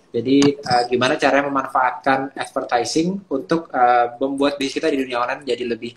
Jadi gimana caranya memanfaatkan advertising untuk membuat bisnis kita di dunia online jadi lebih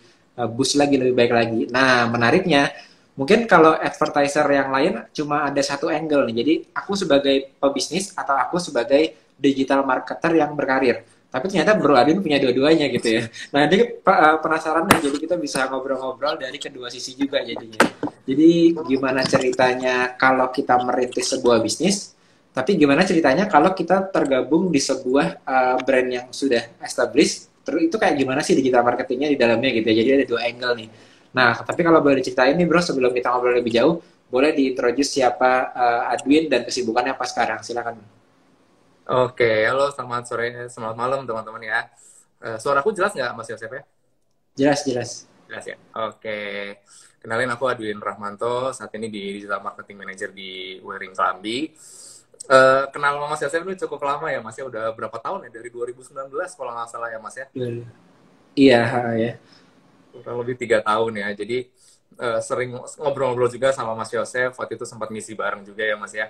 boost lagi, lebih baik lagi. Nah, menariknya, mungkin kalau advertiser yang lain cuma ada satu angle nih. Jadi aku sebagai pebisnis atau aku sebagai digital marketer yang berkarir. Tapi ternyata Bro Adin punya dua-duanya gitu ya. Nah, ini penasaran nih, jadi kita bisa ngobrol-ngobrol dari kedua sisi juga jadinya. Jadi gimana ceritanya kalau kita merintis sebuah bisnis, tapi gimana ceritanya kalau kita tergabung di sebuah brand yang sudah established, terus itu kayak gimana sih digital marketingnya di dalamnya gitu ya. Jadi ada dua angle nih. Nah, tapi kalau boleh diceritain nih bro, sebelum kita ngobrol lebih jauh, boleh diintroduce siapa Adwin dan kesibukannya apa sekarang? Silakan. Oke, halo selamat sore, selamat malam teman-teman ya. Suaraku jelas nggak Mas Yosef ya? Jelas, jelas. Jelas ya. Oke, kenalin aku Adwin Rahmanto, saat ini di Digital Marketing Manager di Waring Kelambi. Kenal sama Mas Yosef ini cukup lama ya Mas ya, udah berapa tahun ya? Dari 2019 kalau nggak salah ya Mas ya? Iya, ya. Kurang lebih 3 tahun ya. Jadi sering ngobrol-ngobrol juga sama Mas Yosef, waktu itu sempat ngisi bareng juga ya Mas ya.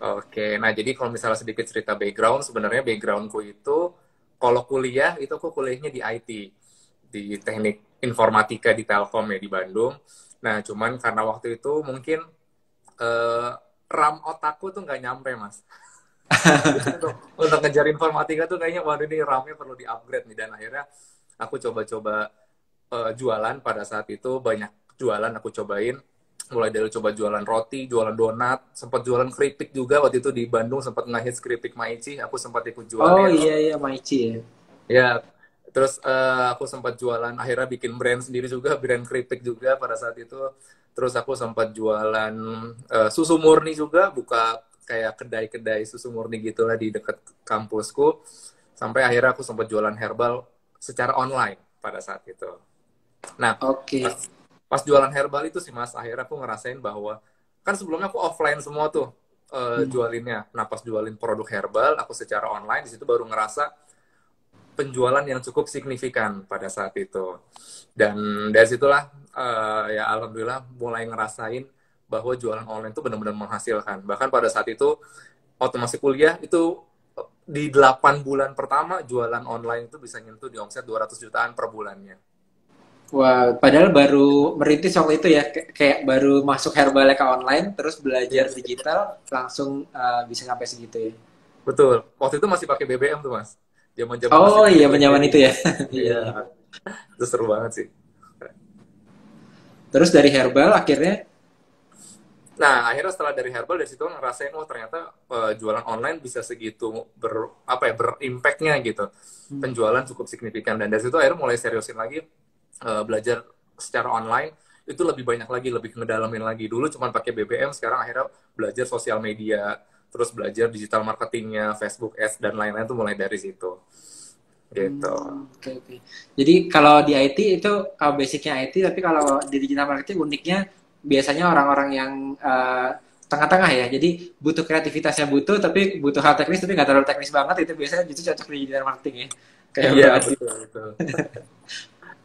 Oke, nah jadi kalau misalnya sedikit cerita background, sebenarnya backgroundku itu, kalau kuliah, itu aku kuliahnya di IT, di teknik informatika di Telkom ya, di Bandung. Nah, cuman karena waktu itu mungkin eh, RAM otakku tuh nggak nyampe, Mas. Jadi untuk ngejar informatika tuh kayaknya, waduh ini RAM-nya perlu di-upgrade nih. Dan akhirnya aku coba-coba jualan pada saat itu, banyak jualan aku cobain, mulai dari coba jualan roti, jualan donat, sempat jualan keripik juga waktu itu di Bandung, sempat ngehits keripik Maici, aku sempat ikut Oh jualin. iya, iya, Maichi ya. Ya, terus aku sempat jualan, akhirnya bikin brand sendiri juga, brand keripik juga pada saat itu. Terus aku sempat jualan susu murni juga, buka kayak kedai-kedai susu murni gitulah di dekat kampusku. Sampai akhirnya aku sempat jualan herbal secara online pada saat itu. Nah, pas, Oke. pas jualan herbal itu sih Mas, akhirnya aku ngerasain bahwa kan sebelumnya aku offline semua tuh Hmm. jualinnya. Nah, pas jualin produk herbal, aku secara online di situ baru ngerasa penjualan yang cukup signifikan pada saat itu. Dan dari situlah ya alhamdulillah mulai ngerasain bahwa jualan online itu benar-benar menghasilkan. Bahkan pada saat itu waktu masih kuliah itu di 8 bulan pertama jualan online itu bisa nyentuh di omset 200 jutaan per bulannya. Wah, padahal baru merintis waktu itu ya, kayak baru masuk Herbalife ke online, terus belajar Yes, digital, langsung bisa sampai segitu ya. betul. Waktu itu masih pakai BBM tuh, Mas. Zaman-zaman masih Oh pakai iya, zaman itu BBM. ya. Iya, Iya, iya. itu seru banget sih. Terus dari herbal akhirnya, Nah, akhirnya setelah dari herbal dari situ ngerasain oh ternyata jualan online bisa segitu apa ya berimpactnya gitu. hmm, Penjualan cukup signifikan dan dari situ akhirnya mulai seriusin lagi belajar secara online itu lebih banyak lagi, lebih ngedalamin lagi. Dulu cuma pakai BBM, sekarang akhirnya belajar sosial media, terus belajar digital marketingnya, Facebook Ads dan lain-lain tuh mulai dari situ. Gitu. oke, oke. Jadi kalau di IT itu basicnya IT, tapi kalau di digital marketing uniknya biasanya orang-orang yang tengah-tengah ya. Jadi butuh kreativitasnya butuh, tapi butuh hal teknis tapi nggak terlalu teknis banget. Itu biasanya justru cocok di digital marketing ya. Kayak Iya, Bro Adi. betul, betul.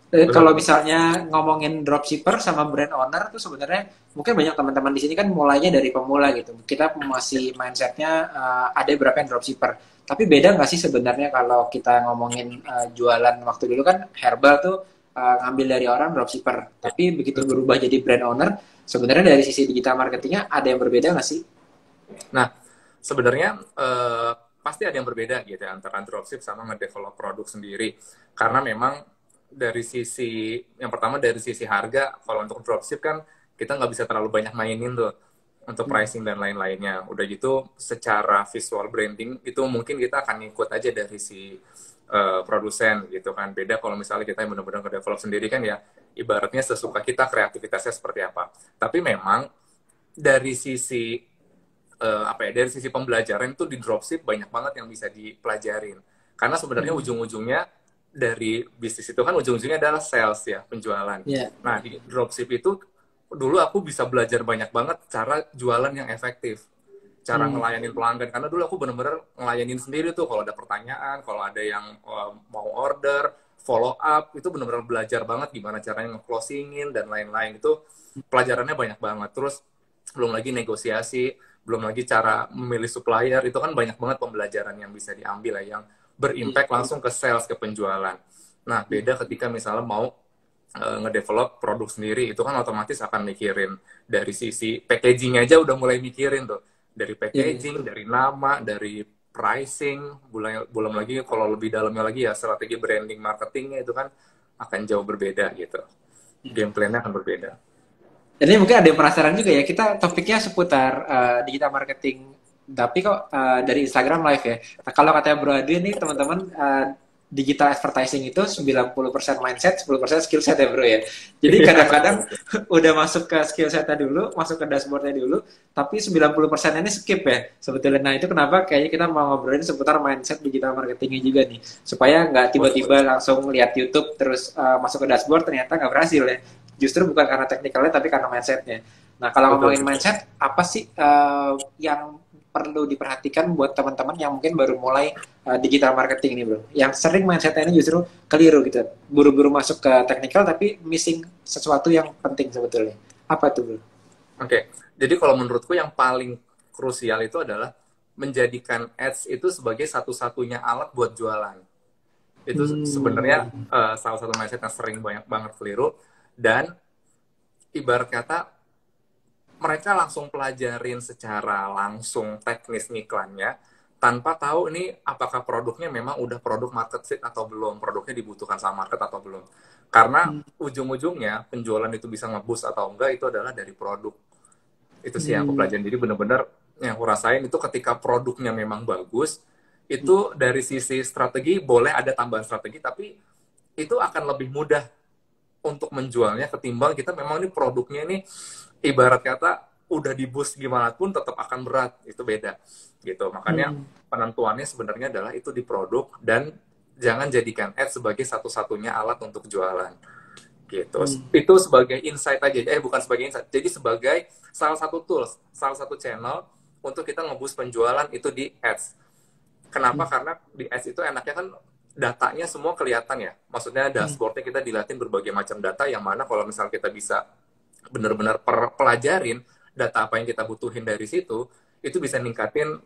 Kalau Benar. misalnya ngomongin dropshipper sama brand owner tuh sebenarnya mungkin banyak teman-teman di sini kan mulainya dari pemula gitu. Kita masih mindsetnya ada beberapa yang dropshipper. Tapi beda nggak sih sebenarnya kalau kita ngomongin jualan waktu dulu kan herbal tuh ngambil dari orang dropshipper. Tapi begitu berubah jadi brand owner, sebenarnya dari sisi digital marketingnya ada yang berbeda nggak sih? Nah, sebenarnya pasti ada yang berbeda gitu ya antara dropship sama ngedevelop produk sendiri. Karena memang dari sisi yang pertama dari sisi harga, kalau untuk dropship kan kita nggak bisa terlalu banyak mainin tuh untuk Hmm. pricing dan lain-lainnya. Udah gitu secara visual branding itu mungkin kita akan ikut aja dari si produsen gitu kan. Beda kalau misalnya kita yang benar-benar ngedevelop sendiri kan ya ibaratnya sesuka kita kreativitasnya seperti apa. Tapi memang dari sisi apa ya dari sisi pembelajaran itu di dropship banyak banget yang bisa dipelajarin karena sebenarnya Hmm. ujung-ujungnya dari bisnis itu kan ujung-ujungnya adalah sales ya penjualan. Ya. Nah di dropship itu dulu aku bisa belajar banyak banget cara jualan yang efektif, cara Hmm. ngelayanin pelanggan karena dulu aku bener-bener ngelayanin sendiri tuh kalau ada pertanyaan, kalau ada yang mau order, follow up itu bener-bener belajar banget gimana caranya nge-closingin dan lain-lain itu pelajarannya banyak banget. Terus belum lagi negosiasi, belum lagi cara memilih supplier, itu kan banyak banget pembelajaran yang bisa diambil ya, yang berimpact langsung ke sales, ke penjualan. Nah, beda ketika misalnya mau ngedevelop produk sendiri, itu kan otomatis akan mikirin dari sisi packaging aja udah mulai mikirin tuh. Dari packaging, dari nama, dari pricing, belum lagi kalau lebih dalamnya lagi ya strategi branding marketingnya itu kan akan jauh berbeda gitu. Game plan-nya akan berbeda. Jadi mungkin ada yang penasaran juga ya, kita topiknya seputar digital marketing, tapi kok dari Instagram Live ya. Nah, kalau katanya Bro Adi nih teman-teman, digital advertising itu 90% mindset, 10% skill set ya Bro ya. Jadi kadang-kadang udah masuk ke skill setnya dulu, masuk ke dashboardnya dulu, tapi 90% ini skip ya sebetulnya. Nah itu kenapa kayaknya kita mau ngobrolin seputar mindset digital marketingnya juga nih. Supaya nggak tiba-tiba langsung lihat YouTube terus masuk ke dashboard ternyata nggak berhasil ya. Justru bukan karena teknikalnya tapi karena mindsetnya. Nah kalau ngomongin mindset, apa sih yang perlu diperhatikan buat teman-teman yang mungkin baru mulai digital marketing ini bro? Yang sering mindsetnya ini justru keliru gitu, buru-buru masuk ke teknikal tapi missing sesuatu yang penting sebetulnya. Apa tuh bro? Oke, jadi kalau menurutku yang paling krusial itu adalah menjadikan ads itu sebagai satu-satunya alat buat jualan. Itu sebenarnya salah satu mindset yang sering banyak banget keliru. Dan ibarat kata mereka langsung pelajarin secara langsung teknis iklannya tanpa tahu ini apakah produknya memang udah produk market fit atau belum, produknya dibutuhkan sama market atau belum. Karena ujung-ujungnya penjualan itu bisa nge-boost atau enggak itu adalah dari produk. Itu sih yang aku pelajarin. Jadi bener-bener yang aku rasain itu ketika produknya memang bagus, itu dari sisi strategi boleh ada tambahan strategi, tapi itu akan lebih mudah untuk menjualnya ketimbang kita memang ini produknya ini ibarat kata udah di boost gimana pun tetap akan berat, itu beda gitu. Makanya penentuannya sebenarnya adalah itu di produk dan jangan jadikan ads sebagai satu-satunya alat untuk jualan gitu. Itu sebagai insight aja, bukan sebagai insight, jadi sebagai salah satu tools, salah satu channel untuk kita nge-boost penjualan itu di ads. Kenapa? Karena di ads itu enaknya kan datanya semua kelihatan ya. Maksudnya dashboardnya kita dilihatin berbagai macam data yang mana kalau misal kita bisa benar-benar pelajarin data apa yang kita butuhin dari situ, itu bisa ningkatin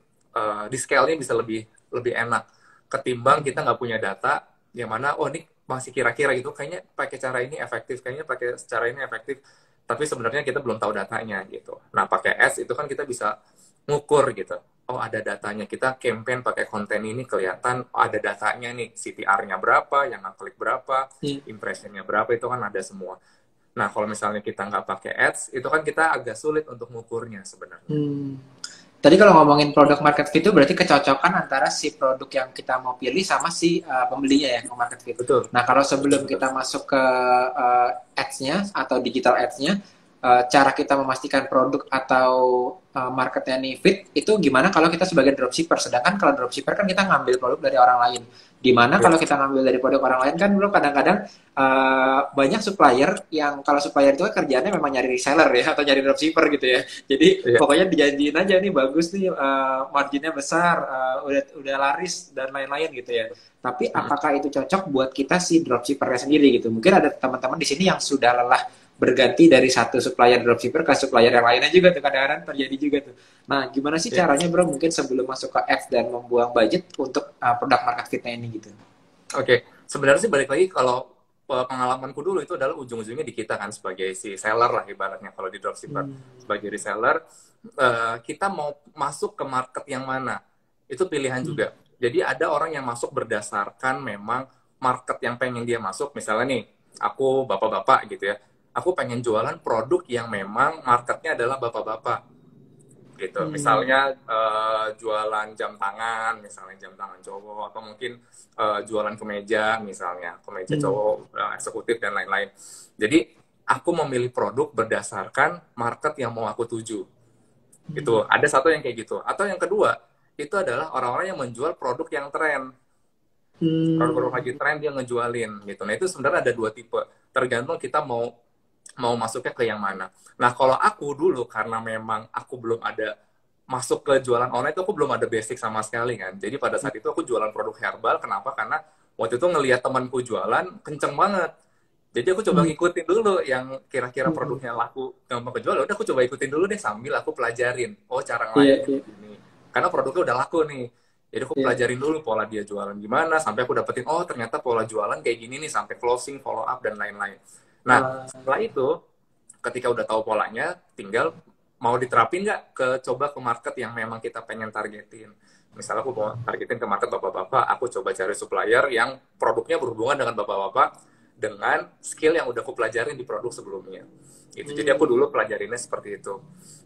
di scale-nya bisa lebih enak ketimbang kita nggak punya data yang mana ini masih kira-kira gitu, kayaknya pakai cara ini efektif, kayaknya pakai cara ini efektif, tapi sebenarnya kita belum tahu datanya gitu. Nah pakai ads itu kan kita bisa ngukur gitu. Oh ada datanya, kita campaign pakai konten ini kelihatan ada datanya nih, CTR-nya berapa, yang ngeklik berapa, impression-nya berapa, itu kan ada semua. Nah kalau misalnya kita nggak pakai ads, itu kan kita agak sulit untuk ngukurnya sebenarnya. Tadi kalau ngomongin produk market fit itu berarti kecocokan antara si produk yang kita mau pilih sama si pembelinya ya, market fit. Betul. Nah kalau sebelum kita masuk ke ads-nya atau digital ads-nya, cara kita memastikan produk atau marketnya nih fit itu gimana kalau kita sebagai dropshipper? Sedangkan kalau dropshipper kan kita ngambil produk dari orang lain. Dimana kalau kita ngambil dari produk orang lain kan bro kadang-kadang banyak supplier yang kalau supplier itu kan kerjaannya memang nyari reseller ya atau nyari dropshipper gitu ya. Jadi pokoknya dijanjiin aja nih bagus nih marginnya besar, udah laris dan lain-lain gitu ya. Tapi apakah itu cocok buat kita si dropshippernya sendiri gitu? Mungkin ada teman-teman di sini yang sudah lelah berganti dari satu supplier dropshipper ke supplier yang lainnya juga tuh, kadang-kadang terjadi juga tuh. Nah, gimana sih caranya bro mungkin sebelum masuk ke ads dan membuang budget untuk produk market fitnya ini gitu? Oke, sebenarnya sih balik lagi kalau pengalamanku dulu itu adalah ujung-ujungnya di kita kan sebagai si seller lah ibaratnya kalau di dropshipper. Sebagai reseller, kita mau masuk ke market yang mana, itu pilihan juga. Jadi ada orang yang masuk berdasarkan memang market yang pengen dia masuk, misalnya nih, aku bapak-bapak gitu ya, aku pengen jualan produk yang memang marketnya adalah bapak-bapak gitu. Misalnya jualan jam tangan, misalnya jam tangan cowok, atau mungkin jualan kemeja, misalnya kemeja cowok, eksekutif dan lain-lain. Jadi aku memilih produk berdasarkan market yang mau aku tuju. Itu ada satu yang kayak gitu. Atau yang kedua itu adalah orang-orang yang menjual produk yang tren. Produk-produk lagi tren dia ngejualin gitu. Nah itu sebenarnya ada dua tipe. Tergantung kita mau masuknya ke yang mana. Nah, kalau aku dulu, karena memang aku belum ada masuk ke jualan online, itu aku belum ada basic sama sekali kan. Jadi pada saat itu aku jualan produk herbal, kenapa? Karena waktu itu ngelihat temanku jualan, kenceng banget. Jadi aku coba Hmm. ngikutin dulu yang kira-kira Hmm. produknya laku gampang kejual, udah aku coba ikutin dulu deh sambil aku pelajarin. Oh, cara Iya, ngelayaninnya iya, begini. Karena produknya udah laku nih. Jadi aku iya. pelajarin dulu pola dia jualan gimana, sampai aku dapetin, oh ternyata pola jualan kayak gini nih, sampai closing, follow up, dan lain-lain. Nah, Ah, setelah itu, ketika udah tahu polanya, tinggal mau diterapin nggak coba ke market yang memang kita pengen targetin. Misalnya aku mau targetin ke market bapak-bapak, aku coba cari supplier yang produknya berhubungan dengan bapak-bapak, dengan skill yang udah aku pelajarin di produk sebelumnya. Itu jadi aku dulu pelajarinnya seperti itu.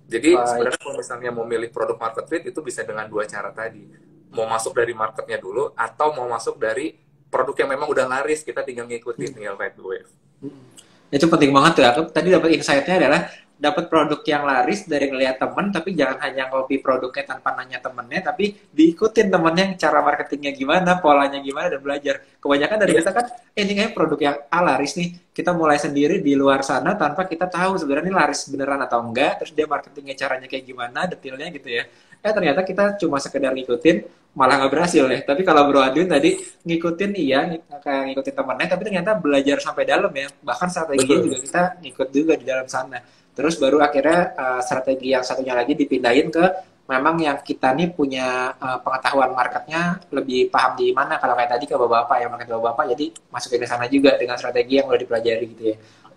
Jadi baik. sebenarnya kalau misalnya mau milih produk market fit itu bisa dengan dua cara tadi. Mau masuk dari marketnya dulu atau mau masuk dari produk yang memang udah laris, kita tinggal ngikutin, Hmm. tinggal ride the wave. Hmm. Itu penting banget tuh. Aku tadi dapat insight-nya adalah dapat produk yang laris dari ngelihat temen, tapi jangan hanya ngopi produknya tanpa nanya temennya, tapi diikutin temennya cara marketingnya gimana, polanya gimana, dan belajar. Kebanyakan dari Iya, kita kan, ini kayak produk yang laris nih, kita mulai sendiri di luar sana tanpa kita tahu sebenarnya ini laris beneran atau enggak, terus dia marketingnya caranya kayak gimana, detailnya gitu ya. Ternyata kita cuma sekedar ngikutin, malah nggak berhasil ya. Tapi kalau Bro Adwin tadi ngikutin iya kayak ngikutin temennya tapi ternyata belajar sampai dalam ya bahkan strateginya juga betul. kita ngikut juga di dalam sana terus baru akhirnya strategi yang satunya lagi dipindahin ke memang yang kita nih punya pengetahuan marketnya lebih paham di mana kalau kayak tadi ke bapak-bapak ya market bapak-bapak jadi masukin ke sana juga dengan strategi yang udah dipelajari gitu ya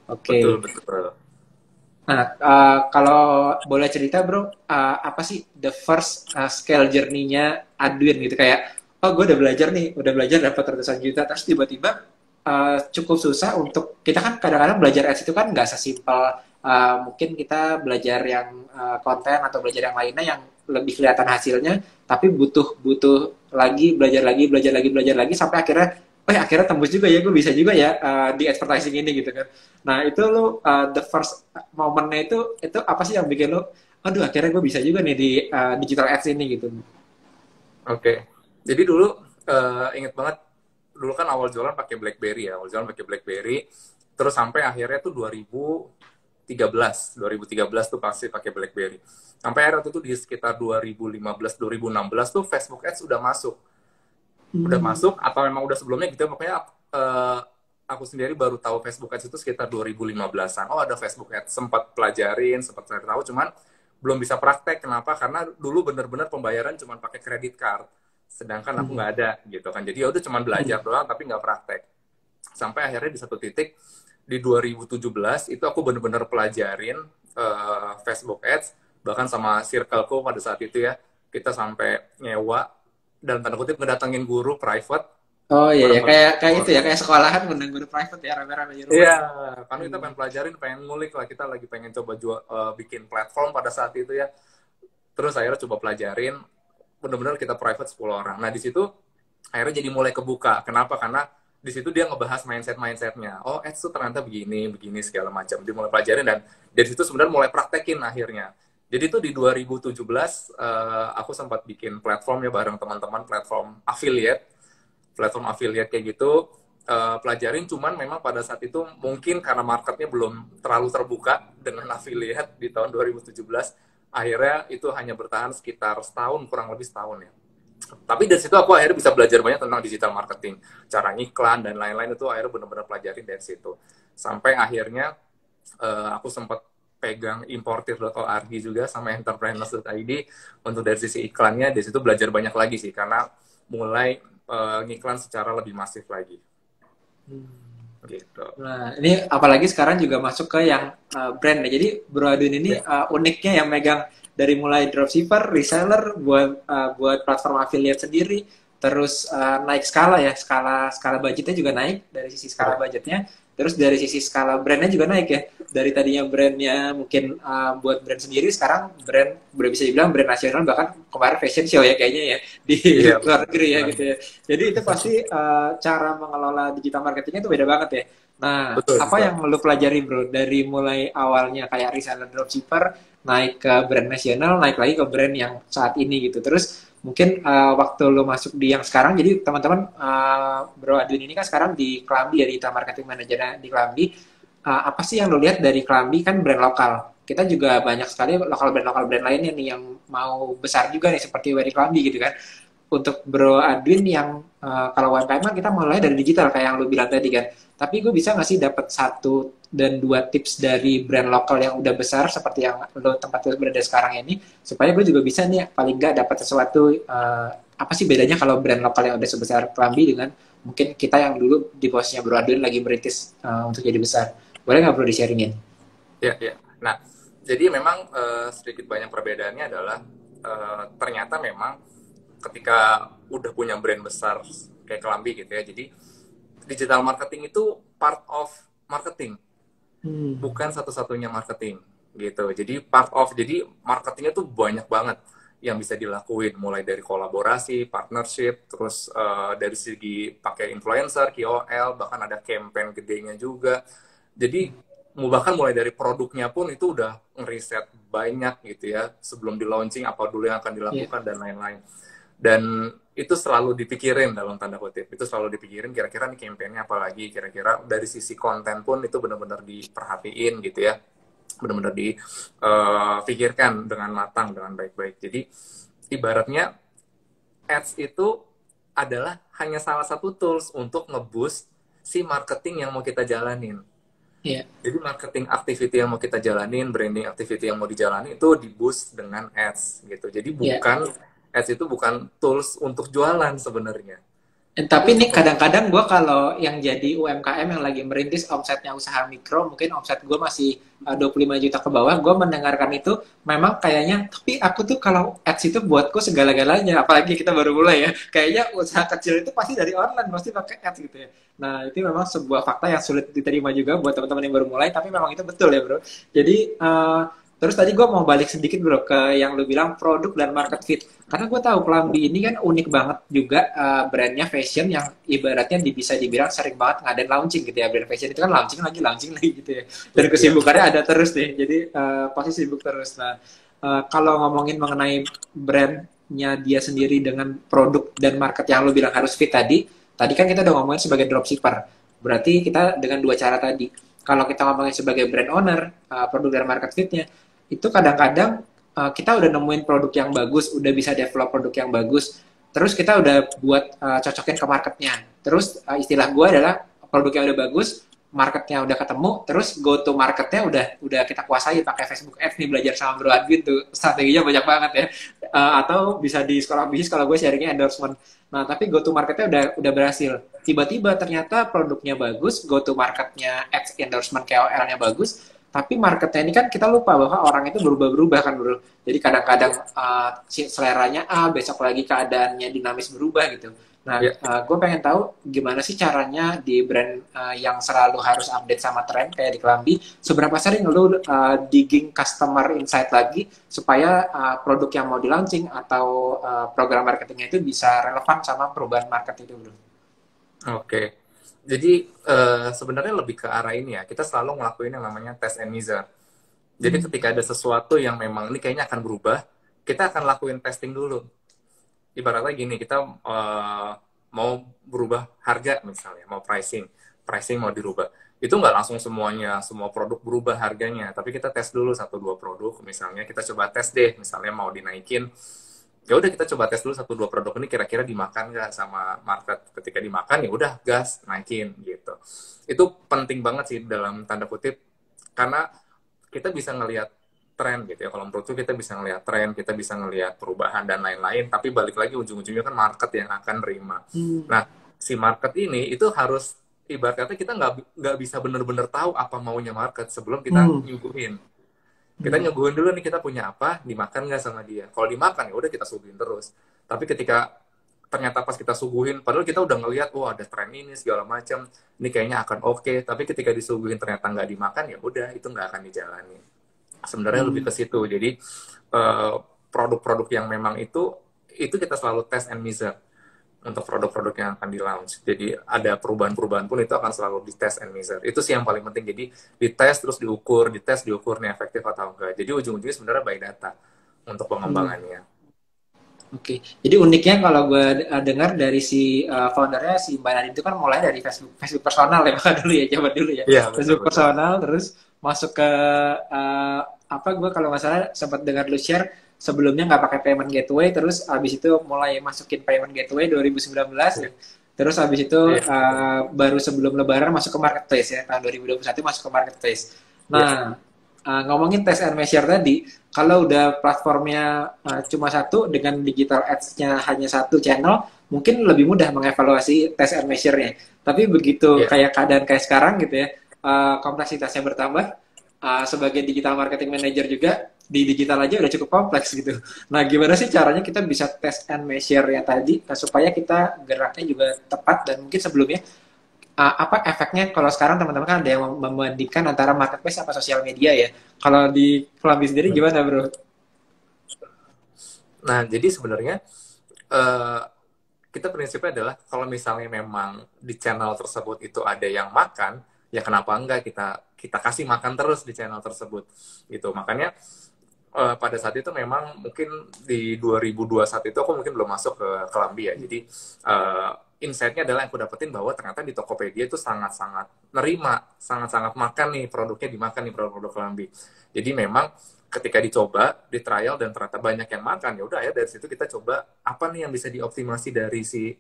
oke. Betul, betul. Nah, kalau boleh cerita bro, apa sih the first scale journey-nya Adwin gitu kayak, oh gue udah belajar nih, udah belajar dapat ratusan juta, terus tiba-tiba cukup susah untuk kita kan kadang-kadang belajar ads itu kan nggak sesimpel mungkin kita belajar yang konten atau belajar yang lainnya yang lebih kelihatan hasilnya, tapi butuh butuh lagi belajar lagi belajar lagi belajar lagi sampai akhirnya, oh ya akhirnya tembus juga ya, gue bisa juga ya di advertising ini gitu kan. Nah itu lo the first momennya itu apa sih yang bikin lo, aduh akhirnya gue bisa juga nih di digital ads ini gitu. Oke. Jadi dulu inget banget dulu kan awal jualan pakai BlackBerry ya, awal jualan pakai BlackBerry, terus sampai akhirnya tuh 2013 tuh pasti pakai BlackBerry. Sampai akhirnya waktu itu di sekitar 2015 2016 tuh Facebook Ads udah Hmm. masuk atau memang udah sebelumnya gitu pokoknya aku sendiri baru tahu Facebook Ads itu sekitar 2015-an. Oh, ada Facebook Ads. Sempat pelajarin, sempat cari tahu, cuman belum bisa praktek. Kenapa? Karena dulu bener-bener pembayaran cuma pakai kredit card. Sedangkan aku Hmm. nggak ada gitu kan. Jadi ya udah cuma Hmm. belajar doang tapi nggak praktek. Sampai akhirnya di satu titik di 2017 itu aku bener-bener pelajarin Facebook Ads bahkan sama circleku pada saat itu ya. Kita sampai nyewa dan tanda kutip ngedatengin guru private Oh iya ya bener-bener kayak kayak itu ya kayak sekolahan ngundang guru private ya rame-rame di rumah iya, ya. karena kita Hmm. pengen pelajarin, pengen ngulik lah, kita lagi pengen coba bikin platform pada saat itu ya. Terus akhirnya coba pelajarin, bener-bener kita private 10 orang. Nah di situ akhirnya jadi mulai kebuka. Kenapa? Karena di situ dia ngebahas mindsetnya. Oh, ads tuh ternyata begini, begini segala macam. Dia mulai pelajarin dan dari situ sebenarnya mulai praktekin akhirnya. Jadi itu di 2017 aku sempat bikin platform ya bareng teman-teman platform affiliate kayak gitu pelajarin cuman memang pada saat itu mungkin karena marketnya belum terlalu terbuka dengan affiliate di tahun 2017 akhirnya itu hanya bertahan sekitar setahun kurang lebih setahun ya tapi dari situ aku akhirnya bisa belajar banyak tentang digital marketing cara ngiklan dan lain-lain itu akhirnya benar-benar pelajarin dari situ sampai akhirnya aku sempat pegang importir.org juga sama entrepreneurs.id untuk dari sisi iklannya dari situ belajar banyak lagi sih karena mulai ngiklan secara lebih masif lagi gitu. Nah, ini apalagi sekarang juga masuk ke yang brand ya. Jadi Bro Adun ini Ya. uniknya yang megang dari mulai dropshipper, reseller, buat platform affiliate sendiri, terus naik skala ya, skala budgetnya juga naik dari sisi skala Betul. budgetnya, terus dari sisi skala brandnya juga naik ya. Dari tadinya brandnya mungkin buat brand sendiri, sekarang brand udah bisa dibilang brand nasional bahkan kemarin fashion show ya kayaknya ya di Iya, luar negeri ya benar. gitu ya. Jadi itu pasti cara mengelola digital marketingnya itu beda banget ya. Nah, Betul, apa betul. yang lu pelajari bro dari mulai awalnya kayak reseller dropshipper naik ke brand nasional, naik lagi ke brand yang saat ini gitu. Terus mungkin waktu lu masuk di yang sekarang, jadi teman-teman Bro Adwin ini kan sekarang di Klambi ya di Digital Marketing Manager di Klambi. Apa sih yang lu lihat dari Klambi kan brand lokal? Kita juga banyak sekali lokal brand lainnya nih yang mau besar juga nih seperti Wery Klambi gitu kan untuk Bro Adwin yang kalau UMKM kan kita mulai dari digital kayak yang lu bilang tadi kan. Tapi gue bisa nggak sih dapat 1 dan 2 tips dari brand lokal yang udah besar seperti yang lo tempat lo berada sekarang ini, supaya gue juga bisa nih paling nggak dapat sesuatu, apa sih bedanya kalau brand lokal yang udah sebesar Kelambi dengan mungkin kita yang dulu di posisinya Bro Adwin lagi merintis untuk jadi besar. Boleh nggak Bro di-sharingin? Ya, ya. Nah, jadi memang sedikit banyak perbedaannya adalah ternyata memang ketika udah punya brand besar kayak Kelambi gitu ya, jadi digital marketing itu part of marketing, bukan satu-satunya marketing gitu. Jadi part of, jadi marketingnya tuh banyak banget yang bisa dilakuin, mulai dari kolaborasi, partnership, terus dari segi pakai influencer, KOL, bahkan ada campaign gedenya juga. Jadi bahkan mulai dari produknya pun itu udah ngeriset banyak gitu ya, sebelum di launching apa dulu yang akan dilakukan dan lain-lain. Dan itu selalu dipikirin dalam tanda kutip, itu selalu dipikirin kira-kira nih campaign-nya apa lagi, kira-kira dari sisi konten pun itu benar-benar diperhatiin gitu ya, benar-benar dipikirkan dengan matang, dengan baik-baik. Jadi ibaratnya ads itu adalah hanya salah satu tools untuk nge-boost si marketing yang mau kita jalanin. Jadi marketing activity yang mau kita jalanin, branding activity yang mau dijalani itu di-boost dengan ads gitu. Jadi bukan ads itu bukan tools untuk jualan sebenarnya. Tapi nih kadang-kadang gue kalau yang jadi UMKM yang lagi merintis omsetnya usaha mikro, mungkin omset gue masih 25 juta ke bawah, gue mendengarkan itu memang kayaknya, tapi aku tuh kalau ads itu buatku segala-galanya, apalagi kita baru mulai ya, kayaknya usaha kecil itu pasti dari online, pasti pakai ads gitu ya. Nah itu memang sebuah fakta yang sulit diterima juga buat teman-teman yang baru mulai, tapi memang itu betul ya bro. Jadi terus tadi gue mau balik sedikit bro ke yang lu bilang produk dan market fit. Karena gue tahu Kelambi ini kan unik banget juga, brandnya fashion yang ibaratnya bisa dibilang sering banget ngadain launching gitu ya. Brand fashion itu kan launching lagi gitu ya. Dan kesibukannya ada terus nih. Jadi pasti sibuk terus. Nah kalau ngomongin mengenai brandnya dia sendiri dengan produk dan market yang lu bilang harus fit tadi kan kita udah ngomongin sebagai dropshipper. Berarti kita dengan 2 cara tadi. Kalau kita ngomongin sebagai brand owner, produk dan market fitnya, itu kadang-kadang kita udah nemuin produk yang bagus, udah bisa develop produk yang bagus, terus kita udah buat cocokin ke marketnya. Terus istilah gue adalah produk yang udah bagus, marketnya udah ketemu, terus go to marketnya udah kita kuasai pakai Facebook Ads nih, belajar sama Bro Adwin tuh strateginya banyak banget ya. Atau bisa di sekolah bisnis kalau gue sharingnya endorsement. Nah tapi go to marketnya udah berhasil. Tiba-tiba ternyata produknya bagus, go to marketnya ads endorsement KOL-nya bagus, tapi marketnya ini kan kita lupa bahwa orang itu berubah-berubah kan bro. Jadi kadang-kadang seleranya A, besok lagi keadaannya dinamis berubah gitu. Nah, gue pengen tahu gimana sih caranya di brand yang selalu harus update sama tren kayak di Kelambi, seberapa sering lu digging customer insight lagi supaya produk yang mau di launching atau program marketingnya itu bisa relevan sama perubahan market itu bro. Oke. Jadi sebenarnya lebih ke arah ini ya. Kita selalu ngelakuin yang namanya test and measure. Jadi ketika ada sesuatu yang memang ini kayaknya akan berubah, kita akan lakuin testing dulu. Ibaratnya gini, kita mau berubah harga misalnya, mau pricing mau dirubah. Itu nggak langsung semuanya, semua produk berubah harganya. Tapi kita tes dulu 1-2 produk. Misalnya kita coba tes deh, misalnya mau dinaikin. Ya udah kita coba tes dulu 1-2 produk ini kira-kira dimakan nggak sama market. Ketika dimakan ya udah gas naikin gitu. Itu penting banget sih dalam tanda kutip karena kita bisa ngelihat tren gitu ya. Kalau menurutku kita bisa ngelihat tren, kita bisa ngelihat perubahan dan lain-lain. Tapi balik lagi ujung-ujungnya kan market yang akan nerima. Nah si market ini itu harus ibaratnya kita nggak bisa benar-benar tahu apa maunya market sebelum kita nyuguhin. Kita nyuguhin dulu nih kita punya apa, dimakan nggak sama dia. Kalau dimakan ya udah kita suguhin terus. Tapi ketika ternyata pas kita suguhin, padahal kita udah ngelihat, wah ada tren ini segala macam, ini kayaknya akan oke. Tapi ketika disuguhin ternyata nggak dimakan ya udah itu nggak akan dijalani. Sebenarnya lebih ke situ. Jadi produk-produk yang memang itu kita selalu test and measure untuk produk-produk yang akan di launch. Jadi ada perubahan-perubahan pun itu akan selalu di test and measure. Itu sih yang paling penting. Jadi dites terus diukur nih efektif atau enggak. Jadi ujung-ujungnya sebenarnya by data untuk pengembangannya. Oke. Jadi uniknya kalau gue dengar dari si foundernya si Mbak Nadine itu kan mulai dari Facebook personal ya Pak dulu ya, zaman dulu ya. Iya, Facebook personal terus masuk ke gue kalau nggak salah sempat dengar lu share sebelumnya nggak pakai payment gateway, terus abis itu mulai masukin payment gateway 2019 ya. Terus abis itu Iya, betul. baru sebelum Lebaran masuk ke marketplace ya, tahun 2021 masuk ke marketplace. Iya. Nah, ngomongin test and measure tadi, kalau udah platformnya cuma satu dengan digital ads-nya hanya satu channel, mungkin lebih mudah mengevaluasi test and measure-nya. Tapi begitu Iya. kayak keadaan kayak sekarang gitu ya, kompleksitasnya bertambah. Sebagai digital marketing manager juga di digital aja udah cukup kompleks gitu. Nah, gimana sih caranya kita bisa test and measure ya tadi supaya kita geraknya juga tepat dan mungkin sebelumnya apa efeknya kalau sekarang teman-teman kan ada yang membandingkan antara marketplace apa sosial media ya. Kalau di Kelambi sendiri Hmm. gimana, Bro? Nah, jadi sebenarnya eh, kita prinsipnya adalah kalau misalnya memang di channel tersebut itu ada yang makan, ya kenapa enggak kita kita kasih makan terus di channel tersebut gitu. Makanya pada saat itu memang mungkin di 2021 itu aku mungkin belum masuk ke Kelambi ya. Jadi insight-nya adalah yang aku dapetin bahwa ternyata di Tokopedia itu sangat-sangat nerima, sangat-sangat makan nih produknya, dimakan nih produk-produk Kelambi. Jadi memang ketika dicoba, di trial dan ternyata banyak yang makan, ya udah ya dari situ kita coba apa nih yang bisa dioptimasi dari si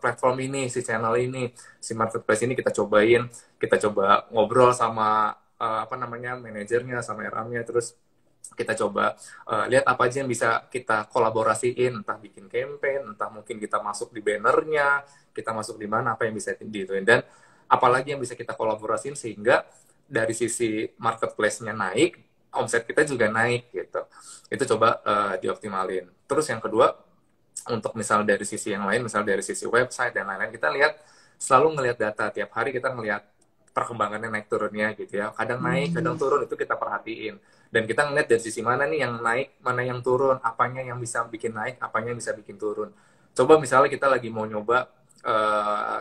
platform ini, si channel ini, si marketplace ini kita cobain, kita coba ngobrol sama apa namanya manajernya, sama RM-nya, terus kita coba lihat apa aja yang bisa kita kolaborasiin, entah bikin campaign, entah mungkin kita masuk di bannernya, kita masuk di mana, apa yang bisa diituin, dan apalagi yang bisa kita kolaborasiin sehingga dari sisi marketplace-nya naik, omset kita juga naik gitu. Itu coba dioptimalin. Terus yang kedua, untuk misal dari sisi yang lain, misal dari sisi website dan lain-lain, kita lihat selalu ngelihat data tiap hari, kita ngelihat perkembangannya naik turunnya gitu ya. Kadang naik, kadang turun, itu kita perhatiin. Dan kita ngeliat dari sisi mana nih yang naik, mana yang turun, apanya yang bisa bikin naik, apanya yang bisa bikin turun. Coba misalnya kita lagi mau nyoba,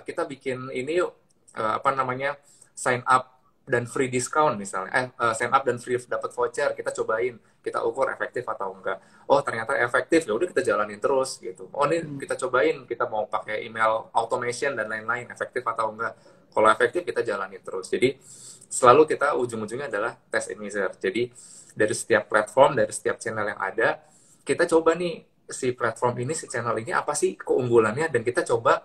kita bikin ini yuk, apa namanya, sign up dan free discount misalnya. Sign up dan free dapat voucher, kita cobain, kita ukur efektif atau enggak. Oh ternyata efektif, ya udah kita jalanin terus gitu. Oh ini kita cobain, kita mau pakai email automation dan lain-lain, efektif atau enggak. Kalau efektif kita jalanin terus. Jadi selalu kita ujung-ujungnya adalah test and measure. Jadi dari setiap platform, dari setiap channel yang ada, kita coba nih si platform ini, si channel ini apa sih keunggulannya, dan kita coba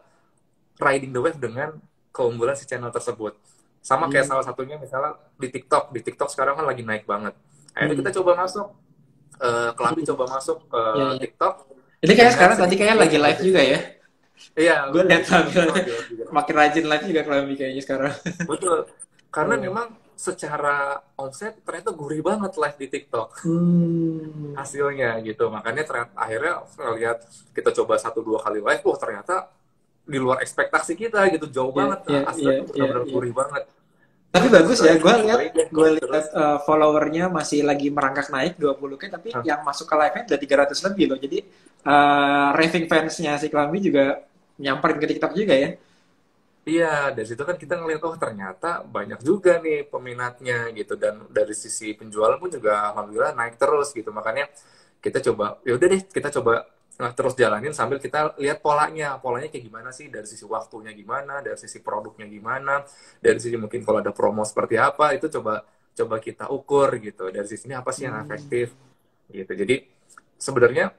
riding the wave dengan keunggulan si channel tersebut. Sama kayak salah satunya misalnya di TikTok. Di TikTok sekarang kan lagi naik banget. Akhirnya kita coba masuk, Kelambi coba masuk ke Ya, ya. TikTok Jadi kayak dengan sekarang tadi sedikit kayak lagi live juga ya. Iya, Gue lihat sama tampilannya di live juga. makin rajin live juga Kelambi kayaknya sekarang. Betul. Karena Oh. memang secara omset ternyata gurih banget live di TikTok Hmm. hasilnya gitu. Makanya ternyata akhirnya ngeliat kita coba 1-2 kali live, wah ternyata di luar ekspektasi kita gitu, jauh Ya, banget. ya, ya, Hasilnya tuh ya, benar-benar ya. gurih banget. Tapi Terus bagus ya, gue kita lihat cobain deh. gue Terus lihat followernya masih lagi merangkak naik 20K, tapi yang masuk ke live-nya udah 300 lebih loh. Jadi raving fansnya si Klambi juga nyamperin ke TikTok juga ya. iya, dari situ kan kita ngeliat, oh ternyata banyak juga nih peminatnya gitu. Dan dari sisi penjualan pun juga alhamdulillah naik terus gitu. Makanya kita coba, ya udah deh kita coba terus jalanin sambil kita lihat polanya. Polanya kayak gimana sih, dari sisi waktunya gimana, dari sisi produknya gimana, dari sisi mungkin kalau ada promo seperti apa, itu coba coba kita ukur gitu. Dari sisi ini apa sih yang efektif gitu. Jadi sebenarnya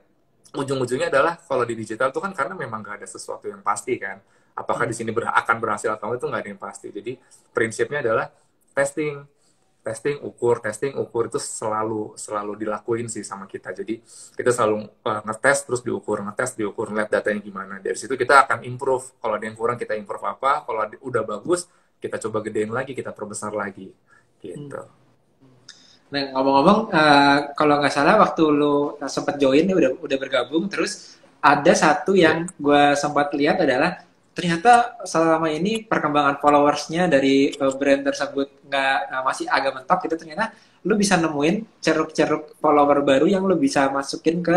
ujung-ujungnya adalah kalau di digital itu kan karena memang nggak ada sesuatu yang pasti kan. Apakah di sini akan berhasil atau enggak, itu nggak ada yang pasti. Jadi prinsipnya adalah testing, testing ukur itu selalu dilakuin sih sama kita. Jadi kita selalu ngetes terus diukur, ngetes diukur, ngeliat datanya gimana. Dari situ kita akan improve. Kalau ada yang kurang kita improve apa, kalau udah bagus kita coba gedein lagi, kita perbesar lagi gitu. Nah, ngomong-ngomong, kalau nggak salah waktu lu sempat join, udah bergabung, terus ada satu Ya. yang gue sempat lihat adalah ternyata selama ini perkembangan followersnya dari brand tersebut nggak masih agak mentok gitu. Ternyata lu bisa nemuin ceruk-ceruk follower baru yang lu bisa masukin ke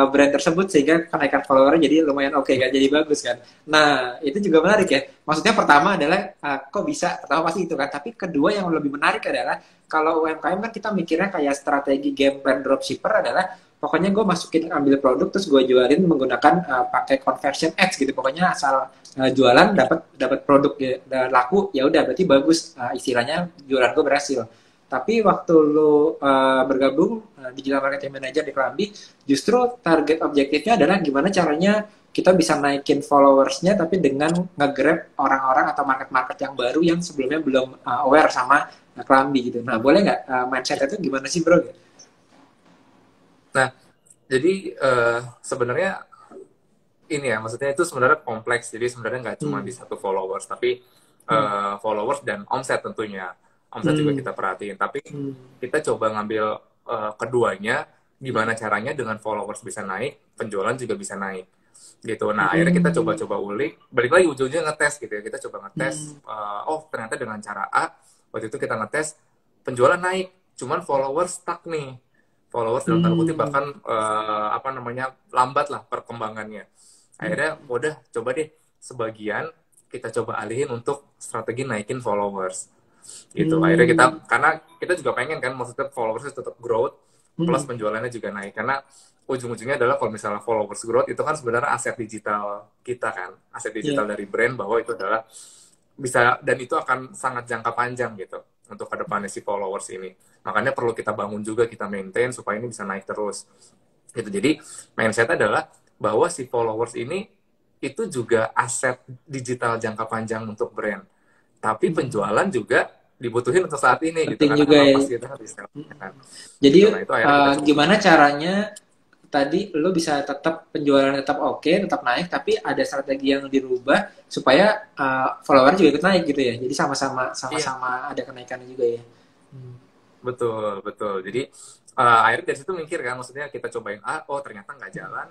brand tersebut sehingga kenaikan followernya jadi lumayan oke kan, jadi bagus kan. Nah, itu juga menarik ya. Maksudnya pertama adalah kok bisa, pertama pasti itu kan. Tapi kedua yang lebih menarik adalah kalau UMKM kan kita mikirnya kayak strategi game plan dropshipper adalah pokoknya gue masukin ambil produk terus gue jualin menggunakan pakai conversion ads gitu, pokoknya asal jualan dapat produk ya, laku ya udah berarti bagus, istilahnya jualan gue berhasil. Tapi waktu lu bergabung digital marketing manager di Kelambi, justru target objektifnya adalah gimana caranya kita bisa naikin followersnya tapi dengan nge-grab orang-orang atau market-market yang baru yang sebelumnya belum aware sama Kelambi gitu. Nah, boleh nggak mindset itu gimana sih bro? Nah, jadi sebenarnya ini ya, maksudnya itu sebenarnya kompleks. Jadi sebenarnya nggak cuma di satu followers, tapi followers dan omset tentunya. Omset juga kita perhatiin. Tapi kita coba ngambil keduanya, gimana caranya dengan followers bisa naik, penjualan juga bisa naik. Gitu. Nah, akhirnya kita coba-coba ulik. Balik lagi ujung-ujungnya ngetes gitu ya. Kita coba ngetes, oh ternyata dengan cara A, waktu itu kita ngetes, penjualan naik, cuman followers stuck nih. Followers dalam tanda kutip bahkan apa namanya lambat lah perkembangannya. Akhirnya udah coba deh sebagian kita coba alihin untuk strategi naikin followers gitu. Akhirnya kita karena kita juga pengen kan maksudnya followers tetap growth plus penjualannya juga naik karena ujung-ujungnya adalah kalau misalnya followers growth itu kan sebenarnya aset digital kita kan, aset digital dari brand bahwa itu adalah bisa dan itu akan sangat jangka panjang gitu untuk kedepannya si followers ini. Makanya perlu kita bangun juga, kita maintain supaya ini bisa naik terus. Gitu. Jadi mindset adalah bahwa si followers ini itu juga aset digital jangka panjang untuk brand. Tapi penjualan juga dibutuhin untuk saat ini gitu. Penting Karena juga kan ya. pasti itu kan resell, kan. Jadi Nah, itu akhirnya kita coba. gimana caranya tadi lo bisa tetap penjualan tetap oke, tetap naik, tapi ada strategi yang dirubah supaya follower juga ikut naik gitu ya. Jadi sama-sama ada kenaikannya juga ya. Betul, betul. Jadi akhirnya dari situ mikir kan, maksudnya kita cobain A, oh ternyata nggak jalan,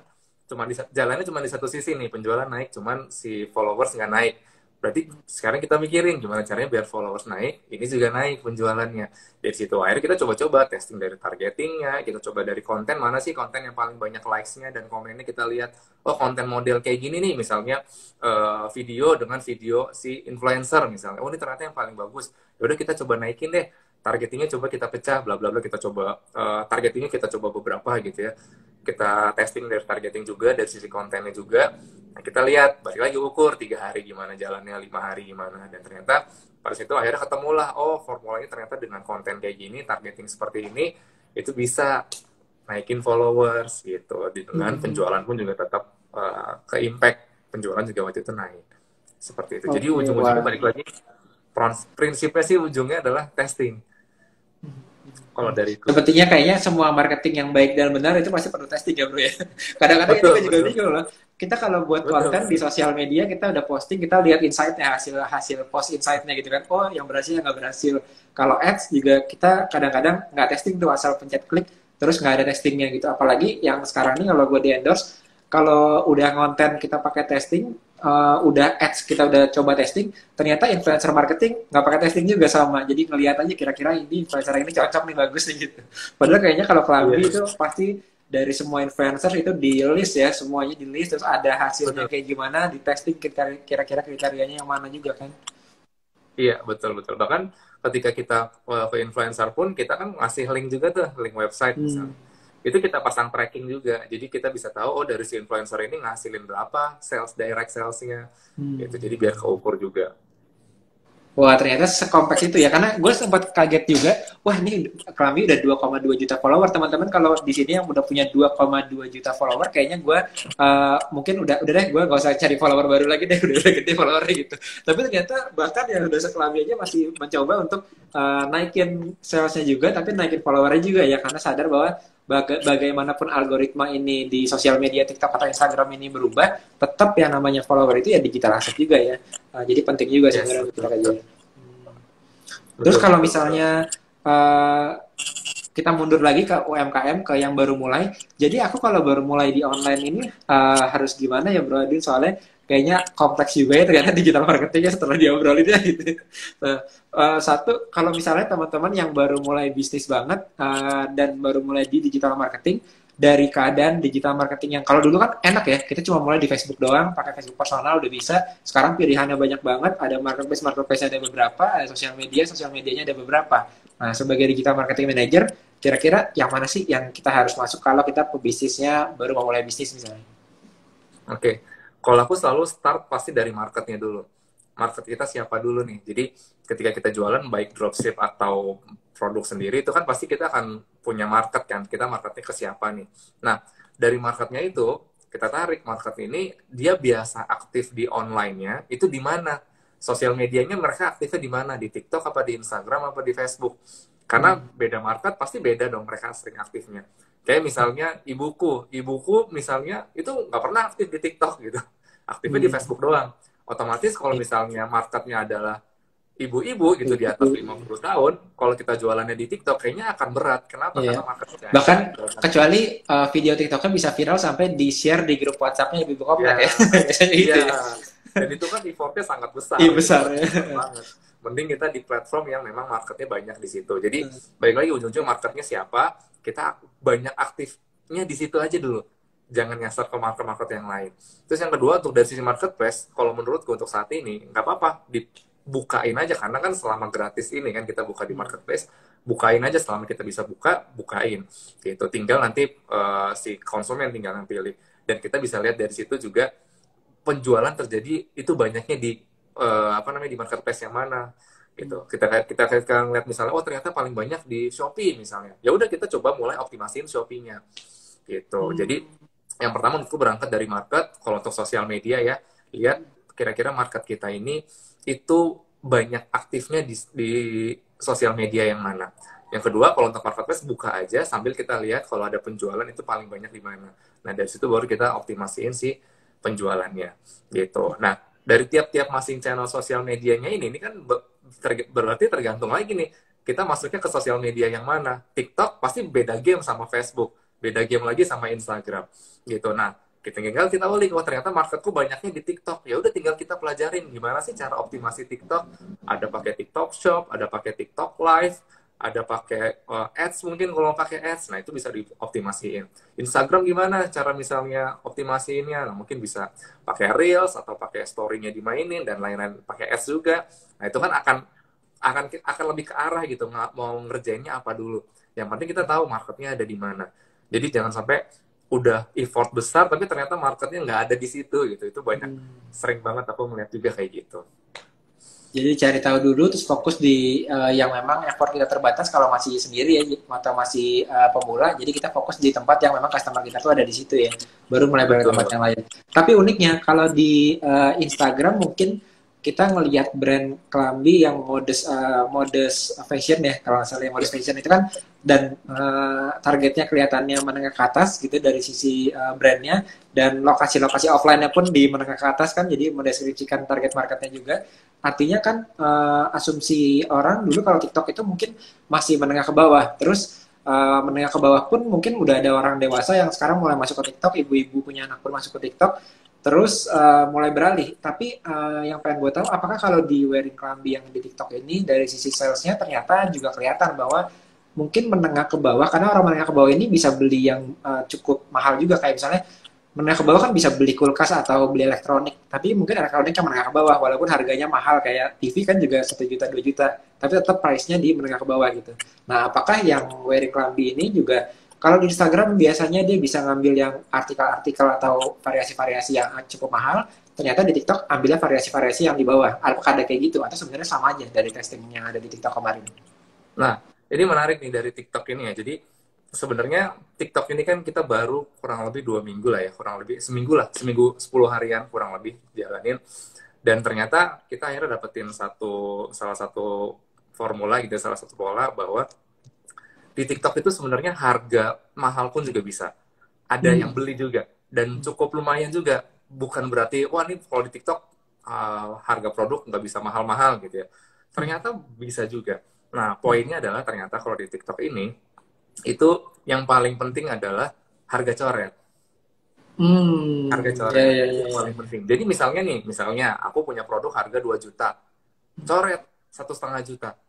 jalannya cuma di satu sisi nih, penjualan naik, cuman si followers nggak naik. Berarti sekarang kita mikirin gimana caranya biar followers naik, ini juga naik penjualannya. Dari situ akhirnya kita coba-coba testing dari targetingnya, kita coba dari konten, mana sih konten yang paling banyak likes-nya dan komennya kita lihat, oh konten model kayak gini nih, misalnya video dengan video si influencer misalnya, oh ini ternyata yang paling bagus. Yaudah kita coba naikin deh, targetingnya coba kita pecah, bla bla bla, kita coba targetingnya kita coba beberapa gitu ya. Kita testing dari targeting juga, dari sisi kontennya juga. Nah, kita lihat, balik lagi ukur 3 hari gimana jalannya, 5 hari gimana. Dan ternyata pada situ akhirnya ketemulah, oh formulanya ternyata dengan konten kayak gini, targeting seperti ini, itu bisa naikin followers gitu. Dengan penjualan pun juga tetap ke impact, penjualan juga waktu itu naik. Seperti itu. Jadi Oke, ujung-ujungnya wah. balik lagi, prinsipnya sih ujungnya adalah testing. Kalau dari itu. Sepertinya kayaknya semua marketing yang baik dan benar itu pasti perlu testing ya bro ya. Kadang-kadang Betul, kita juga betul. bingung loh. Kita kalau buat Betul. konten di sosial media kita udah posting, kita lihat insight-nya, hasil post insight-nya gitu kan. Oh yang berhasil, yang nggak berhasil. Kalau ads juga kita kadang-kadang nggak testing tuh, asal pencet klik terus nggak ada testingnya gitu. Apalagi yang sekarang ini kalau gue di endorse, kalau udah konten kita pakai testing, udah ads kita udah coba testing, ternyata influencer marketing nggak pakai testing juga sama. Jadi ngelihat aja kira-kira ini influencer ini cocok nih, bagus nih gitu. Padahal kayaknya kalau Kelambi itu pasti dari semua influencer itu di list ya, semuanya di list, terus ada hasilnya Betul. kayak gimana, di testing kira-kira kriterianya yang mana juga kan. Iya, betul, betul. Bahkan ketika kita ke influencer pun, kita kan ngasih link juga tuh, link website misalnya. Itu kita pasang tracking juga. Jadi kita bisa tahu, oh dari si influencer ini ngasilin berapa direct sales-nya. Gitu. Jadi biar keukur juga. Wah, ternyata sekompleks itu ya. Karena gue sempat kaget juga. Wah, ini Kelambi udah 2,2 juta follower. Teman-teman kalau di sini yang udah punya 2,2 juta follower, kayaknya gue mungkin udah deh, gue gak usah cari follower baru lagi deh. Udah gede followernya gitu. Tapi ternyata bahkan yang udah sekelambi aja masih mencoba untuk naikin salesnya juga, tapi naikin followernya juga ya. Karena sadar bahwa bagaimanapun algoritma ini di sosial media TikTok atau Instagram ini berubah, tetap yang namanya follower itu ya digital asset juga ya. Jadi penting juga Yes, sebenarnya betul, kita kaji. betul. Terus Betul, kalau betul, betul. misalnya uh, kita mundur lagi ke UMKM, ke yang baru mulai. Jadi aku kalau baru mulai di online ini harus gimana ya Bro Adin? Soalnya kayaknya kompleks juga ya ternyata digital marketingnya setelah diobrolin ya gitu. Satu, kalau misalnya teman-teman yang baru mulai bisnis banget dan baru mulai di digital marketing, dari keadaan digital marketing yang kalau dulu kan enak ya, kita cuma mulai di Facebook doang, pakai Facebook personal udah bisa. Sekarang pilihannya banyak banget, ada marketplace ada beberapa, ada sosial medianya ada beberapa. Nah, sebagai digital marketing manager, kira-kira yang mana sih yang kita harus masuk kalau kita pebisnisnya baru mau mulai bisnis misalnya? Oke. Kalau aku selalu start pasti dari marketnya dulu. Market kita siapa dulu nih. Jadi ketika kita jualan, baik dropship atau produk sendiri, itu kan pasti kita akan punya market kan, kita marketnya ke siapa nih. Nah, dari marketnya itu, kita tarik market ini, dia biasa aktif di online-nya, itu di mana? Sosial medianya mereka aktifnya di mana? Di TikTok apa di Instagram apa di Facebook? Karena beda market, pasti beda dong mereka sering aktifnya. Kayak misalnya ibuku misalnya itu nggak pernah aktif di TikTok gitu, aktifnya di Facebook doang. Otomatis kalau misalnya marketnya adalah ibu-ibu gitu di atas 50 tahun, kalau kita jualannya di TikTok kayaknya akan berat. Kenapa? Iya. Karena marketnya Bahkan kecuali video TikToknya bisa viral sampai di-share di grup WhatsApp-nya ibu komplek ya. Biasanya gitu iya. ya. Dan itu kan effortnya sangat besar. Iya gitu. besar ya. Banget. Mending kita di platform yang memang marketnya banyak di situ. Jadi balik lagi ujung-ujung marketnya siapa, kita banyak aktifnya di situ aja dulu. Jangan nyasar ke market-market yang lain. Terus yang kedua, untuk dari sisi marketplace, kalau menurutku untuk saat ini, nggak apa-apa, dibukain aja. Karena kan selama gratis ini kan kita buka di marketplace, bukain aja selama kita bisa bukain. Gitu. Tinggal nanti si konsumen tinggal yang pilih. Dan kita bisa lihat dari situ juga penjualan terjadi itu banyaknya di di marketplace yang mana gitu. Kita ngeliat misalnya, oh ternyata paling banyak di Shopee misalnya. Ya udah kita coba mulai optimasiin Shopee-nya gitu. Jadi yang pertama menurutku berangkat dari market. Kalau untuk sosial media ya, lihat kira-kira market kita ini itu banyak aktifnya di sosial media yang mana. Yang kedua, kalau untuk marketplace buka aja sambil kita lihat kalau ada penjualan itu paling banyak di mana. Nah dari situ baru kita optimasiin si penjualannya gitu. Nah dari tiap-tiap masing channel sosial medianya ini kan berarti tergantung lagi nih kita masuknya ke sosial media yang mana. TikTok pasti beda game sama Facebook, beda game lagi sama Instagram gitu. Nah kita ulik, oh ternyata marketku banyaknya di TikTok. Ya udah tinggal kita pelajarin gimana sih cara optimasi TikTok. Ada pakai TikTok Shop, ada pakai TikTok Live, ada pakai ads mungkin kalau mau pakai ads. Nah itu bisa dioptimasiin. Instagram gimana cara misalnya optimasiinnya? Nah, mungkin bisa pakai Reels atau pakai story-nya dimainin dan lain-lain, pakai ads juga. Nah itu kan akan lebih ke arah gitu, mau ngerjainnya apa dulu. Yang penting kita tahu marketnya ada di mana. Jadi jangan sampai udah effort besar tapi ternyata marketnya nggak ada di situ gitu. Itu banyak, sering banget aku melihat juga kayak gitu. Jadi cari tahu dulu terus fokus di yang memang effort kita terbatas kalau masih sendiri ya atau masih pemula. Jadi kita fokus di tempat yang memang customer kita tuh ada di situ ya. Baru mulai dari tempat yang lain. Tapi uniknya kalau di Instagram mungkin kita ngelihat brand kelambi yang modest fashion ya, kalau nggak salah modest fashion itu kan, dan targetnya kelihatannya menengah ke atas gitu dari sisi brandnya, dan lokasi-lokasi offline-nya pun di menengah ke atas kan, jadi mendeskripsikan target marketnya juga. Artinya kan asumsi orang dulu kalau TikTok itu mungkin masih menengah ke bawah, terus menengah ke bawah pun mungkin udah ada orang dewasa yang sekarang mulai masuk ke TikTok, ibu-ibu punya anak pun masuk ke TikTok, terus mulai beralih. Tapi yang pengen gue tahu, apakah kalau di wearing kelambi yang di TikTok ini dari sisi salesnya ternyata juga kelihatan bahwa mungkin menengah ke bawah, karena orang menengah ke bawah ini bisa beli yang cukup mahal juga, kayak misalnya menengah ke bawah kan bisa beli kulkas atau beli elektronik, tapi mungkin elektroniknya menengah ke bawah walaupun harganya mahal, kayak TV kan juga 1 juta 2 juta, tapi tetap price-nya di menengah ke bawah gitu. Nah apakah yang wearing kelambi ini juga, kalau di Instagram biasanya dia bisa ngambil yang artikel-artikel atau variasi-variasi yang cukup mahal, ternyata di TikTok ambilnya variasi-variasi yang di bawah. Apakah ada kayak gitu? Atau sebenarnya sama aja dari testing yang ada di TikTok kemarin? Nah, ini menarik nih dari TikTok ini ya. Jadi sebenarnya TikTok ini kan kita baru kurang lebih 2 minggu lah ya, kurang lebih seminggu 10 harian kurang lebih jalanin. Dan ternyata kita akhirnya dapetin salah satu formula gitu, salah satu pola bahwa di TikTok itu sebenarnya harga mahal pun juga bisa. Ada yang beli juga. Dan cukup lumayan juga. Bukan berarti, wah ini kalau di TikTok harga produk nggak bisa mahal-mahal gitu ya. Ternyata bisa juga. Nah, poinnya adalah ternyata kalau di TikTok ini, itu yang paling penting adalah harga coret. Harga coret. Yang paling penting. Jadi misalnya aku punya produk harga 2 juta. Coret 1,5 juta.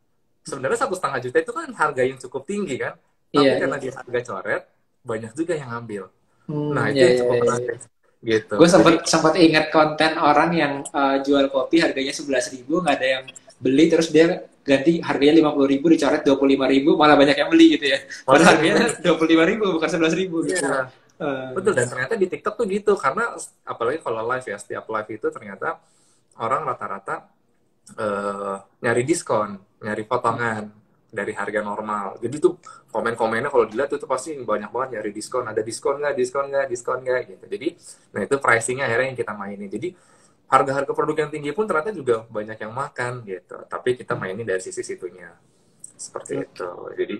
Sebenarnya 1,5 juta itu kan harga yang cukup tinggi kan, tapi karena dia harga coret banyak juga yang ngambil. Nah itu yang cukup menarik gitu. Gue sempat ingat konten orang yang jual kopi harganya 11.000, nggak ada yang beli, terus dia ganti harganya 50.000 dicoret 25.000, malah banyak yang beli gitu ya. Padahal harganya 25.000 bukan 11.000 gitu. Betul, dan ternyata di TikTok tuh gitu, karena apalagi kalau live ya, setiap live itu ternyata orang rata-rata nyari diskon, nyari potongan dari harga normal. Jadi tuh komen-komennya kalau dilihat itu pasti banyak banget nyari diskon, ada diskon nggak, diskon nggak, diskon nggak gitu. Jadi, nah itu pricingnya akhirnya yang kita mainin. Jadi harga-harga produk yang tinggi pun ternyata juga banyak yang makan gitu. Tapi kita mainin dari sisi situnya seperti itu. Jadi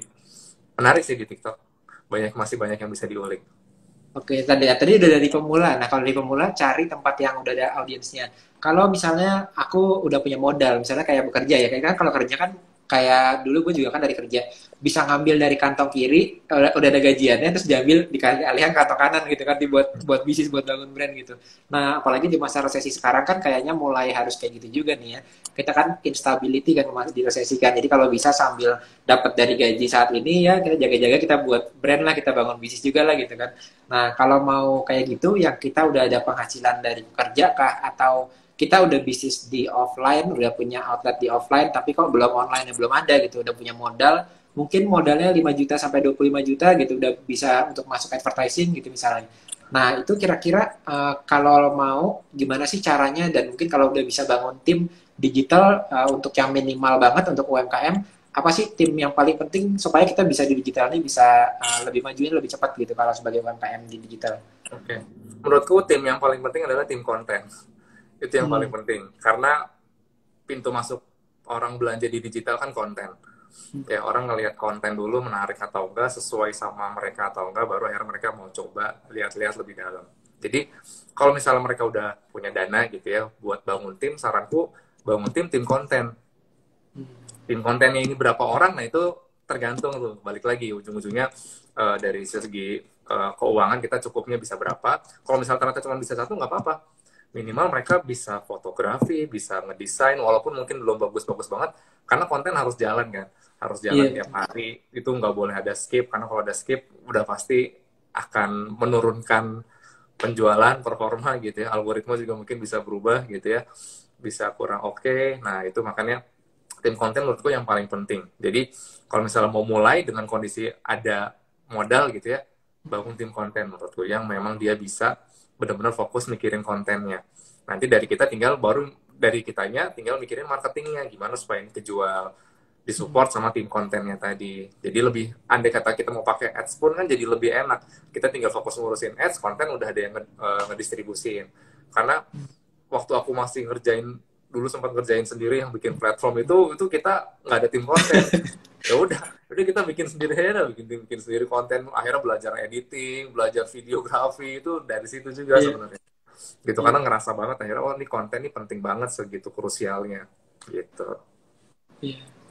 menarik sih di TikTok. Masih banyak yang bisa diulik. Oke, tadi udah dari pemula. Nah, kalau dari pemula cari tempat yang udah ada audiensnya. Kalau misalnya aku udah punya modal, misalnya kayak bekerja ya, kayak kan kalau kerja kan kayak dulu gue juga kan dari kerja bisa ngambil dari kantong kiri, udah ada gajiannya terus diambil dikasih alihan kantong kanan gitu kan dibuat buat bisnis buat bangun brand gitu. Nah, apalagi di masa resesi sekarang kan kayaknya mulai harus kayak gitu juga nih ya. Kita kan instability kan masih di resesi kan. Jadi kalau bisa sambil dapat dari gaji saat ini ya kita jaga-jaga kita buat brand lah, kita bangun bisnis juga lah gitu kan. Nah, kalau mau kayak gitu, yang kita udah ada penghasilan dari pekerja kah? Atau kita udah bisnis di offline, udah punya outlet di offline, tapi kok belum online, belum ada gitu, udah punya modal, mungkin modalnya 5 juta sampai 25 juta gitu, udah bisa untuk masuk advertising gitu misalnya. Nah, itu kira-kira kalau mau gimana sih caranya, dan mungkin kalau udah bisa bangun tim digital untuk yang minimal banget untuk UMKM, apa sih tim yang paling penting supaya kita bisa di digital ini bisa lebih majuin lebih cepat gitu kalau sebagai UMKM di digital. Oke. Menurutku tim yang paling penting adalah tim konten. Itu yang paling penting. Karena pintu masuk orang belanja di digital kan konten. Ya, orang ngelihat konten dulu menarik atau enggak, sesuai sama mereka atau enggak, baru akhirnya mereka mau coba lihat-lihat lebih dalam. Jadi, kalau misalnya mereka udah punya dana gitu ya, buat bangun tim, saranku bangun tim konten. Tim kontennya ini berapa orang, nah itu tergantung tuh, balik lagi ujung-ujungnya dari segi keuangan kita cukupnya bisa berapa. Kalau misalnya ternyata cuma bisa satu, nggak apa-apa. Minimal mereka bisa fotografi, bisa ngedesain, walaupun mungkin belum bagus-bagus banget, karena konten harus jalan kan, harus jalan tiap hari, itu nggak boleh ada skip, karena kalau ada skip, udah pasti akan menurunkan penjualan, performa gitu ya, algoritma juga mungkin bisa berubah gitu ya, bisa kurang oke. Nah itu makanya tim konten menurutku yang paling penting. Jadi kalau misalnya mau mulai dengan kondisi ada modal gitu ya, bangun tim konten menurutku yang memang dia bisa benar-benar fokus mikirin kontennya. Nanti dari kita tinggal mikirin marketingnya, gimana supaya ini kejual, disupport sama tim kontennya tadi. Jadi lebih, andai kata kita mau pakai ads pun kan jadi lebih enak. Kita tinggal fokus ngurusin ads, konten udah ada yang ngedistribusin. Karena waktu aku masih dulu sempat ngerjain sendiri yang bikin platform itu kita nggak ada tim konten. Ya udah kita bikin sendiri aja, bikin sendiri konten, akhirnya belajar editing, belajar videografi, itu dari situ juga sebenarnya gitu. Karena ngerasa banget akhirnya ini konten ini penting banget, segitu krusialnya gitu.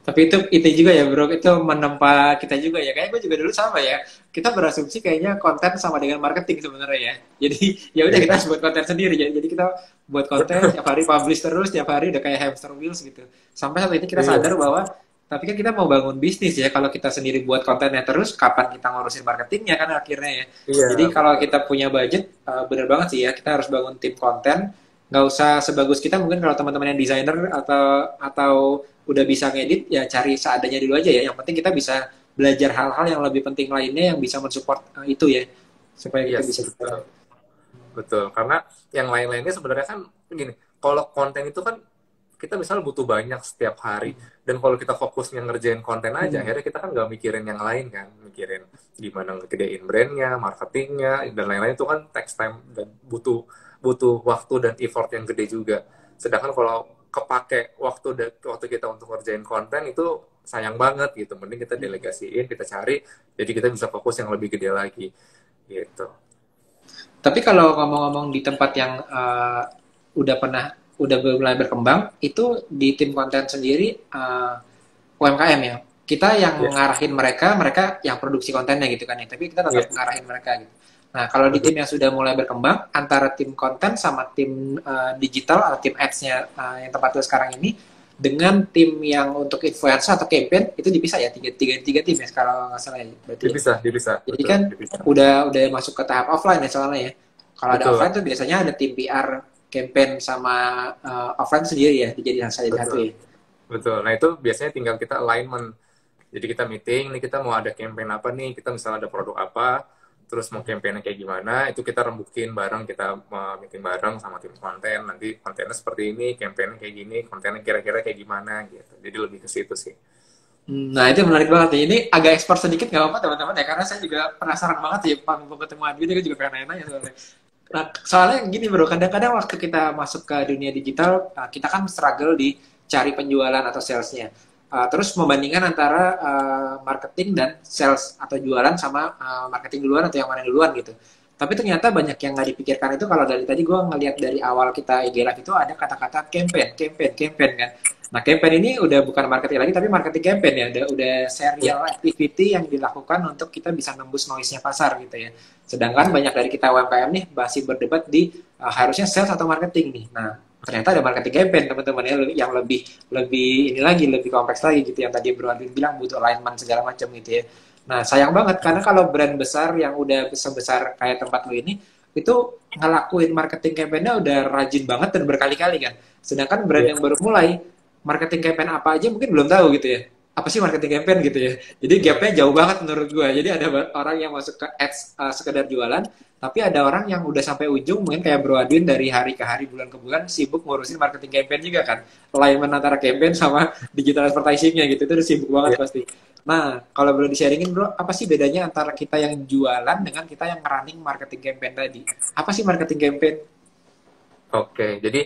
Tapi itu juga ya bro, itu menempa kita juga ya. Kayak gue juga dulu sama ya. Kita berasumsi kayaknya konten sama dengan marketing sebenarnya ya. Jadi ya udah kita harus buat konten sendiri. Jadi kita buat konten tiap hari, publish terus tiap hari, udah kayak hamster wheels gitu. Sampai saat ini kita sadar bahwa tapi kan kita mau bangun bisnis ya. Kalau kita sendiri buat kontennya terus, kapan kita ngurusin marketingnya kan akhirnya ya. Jadi kalau kita punya budget, bener banget sih ya. Kita harus bangun tim konten. Nggak usah sebagus kita, mungkin kalau teman-teman yang desainer atau udah bisa ngedit ya cari seadanya dulu aja ya. Yang penting kita bisa belajar hal-hal yang lebih penting lainnya yang bisa mensupport itu ya, supaya kita bisa betul. Karena yang lain-lainnya sebenarnya kan gini, kalau konten itu kan kita misalnya butuh banyak setiap hari, dan kalau kita fokusnya ngerjain konten aja, akhirnya kita kan nggak mikirin yang lain kan, mikirin gimana ngegedein brandnya, marketingnya, dan lain-lain itu kan takes time dan butuh waktu dan effort yang gede juga. Sedangkan kalau kepake waktu kita untuk ngerjain konten itu sayang banget gitu. Mending kita delegasiin, kita cari, jadi kita bisa fokus yang lebih gede lagi gitu. Tapi kalau ngomong-ngomong di tempat yang udah mulai berkembang, itu di tim konten sendiri UMKM ya. Kita yang ngarahin mereka yang produksi kontennya gitu kan ya. Tapi kita tetap ngarahin mereka gitu. Nah, kalau di tim yang sudah mulai berkembang, antara tim konten sama tim digital atau tim ads-nya yang tempat itu sekarang ini, dengan tim yang untuk influencer atau campaign, itu dipisah ya, tiga tim ya kalau nggak salah ya. Berarti dipisah. Jadi kan udah masuk ke tahap offline ya soalnya ya. Kalau ada offline tuh biasanya ada tim PR, campaign sama offline sendiri ya, dijadikan satu ya. Betul. Nah itu biasanya tinggal kita alignment. Jadi kita meeting, nih kita mau ada campaign apa nih, kita misalnya ada produk apa, terus mau campaign-nya kayak gimana, itu kita rembukin bareng, kita meeting bareng sama tim konten, nanti kontennya seperti ini, campaign-nya kayak gini, kontennya kira-kira kayak gimana gitu. Jadi lebih ke situ sih. Nah, itu menarik banget nih. Ini agak ekspor sedikit nggak apa-apa teman-teman ya, karena saya juga penasaran banget ya, Pak, mau ketemu Adi, dia juga pengen nanya soalnya. Nah, soalnya gini bro, kadang-kadang waktu kita masuk ke dunia digital, kita kan struggle di cari penjualan atau salesnya. Terus membandingkan antara marketing dan sales atau jualan sama marketing duluan atau yang mana duluan gitu. Tapi ternyata banyak yang nggak dipikirkan itu kalau dari tadi gue ngelihat dari awal kita IG Live itu ada kata-kata campaign, campaign, campaign kan. Nah, campaign ini udah bukan marketing lagi, tapi marketing campaign ya. Udah serial activity yang dilakukan untuk kita bisa nembus noise-nya pasar gitu ya. Sedangkan banyak dari kita UMKM nih masih berdebat di harusnya sales atau marketing nih. Nah, ternyata ada marketing campaign teman-teman ya, yang lebih lebih ini lagi, lebih kompleks lagi gitu, yang tadi Bro Adin bilang butuh alignment segala macam gitu ya. Nah, sayang banget karena kalau brand besar yang udah sebesar kayak tempat lu ini itu ngelakuin marketing campaign-nya udah rajin banget dan berkali-kali kan. Sedangkan brand yang baru mulai, marketing campaign apa aja mungkin belum tahu gitu ya. Apa sih marketing campaign gitu ya. Jadi gapnya jauh banget menurut gue. Jadi ada orang yang masuk ke ads sekedar jualan, tapi ada orang yang udah sampai ujung mungkin kayak Bro Adwin dari hari ke hari, bulan ke bulan sibuk ngurusin marketing campaign juga kan. Alignment antara campaign sama digital advertising-nya gitu. Itu udah sibuk banget Ya. pasti. Nah, kalau boleh di-sharingin bro, apa sih bedanya antara kita yang jualan dengan kita yang running marketing campaign tadi? Apa sih marketing campaign? Oke, jadi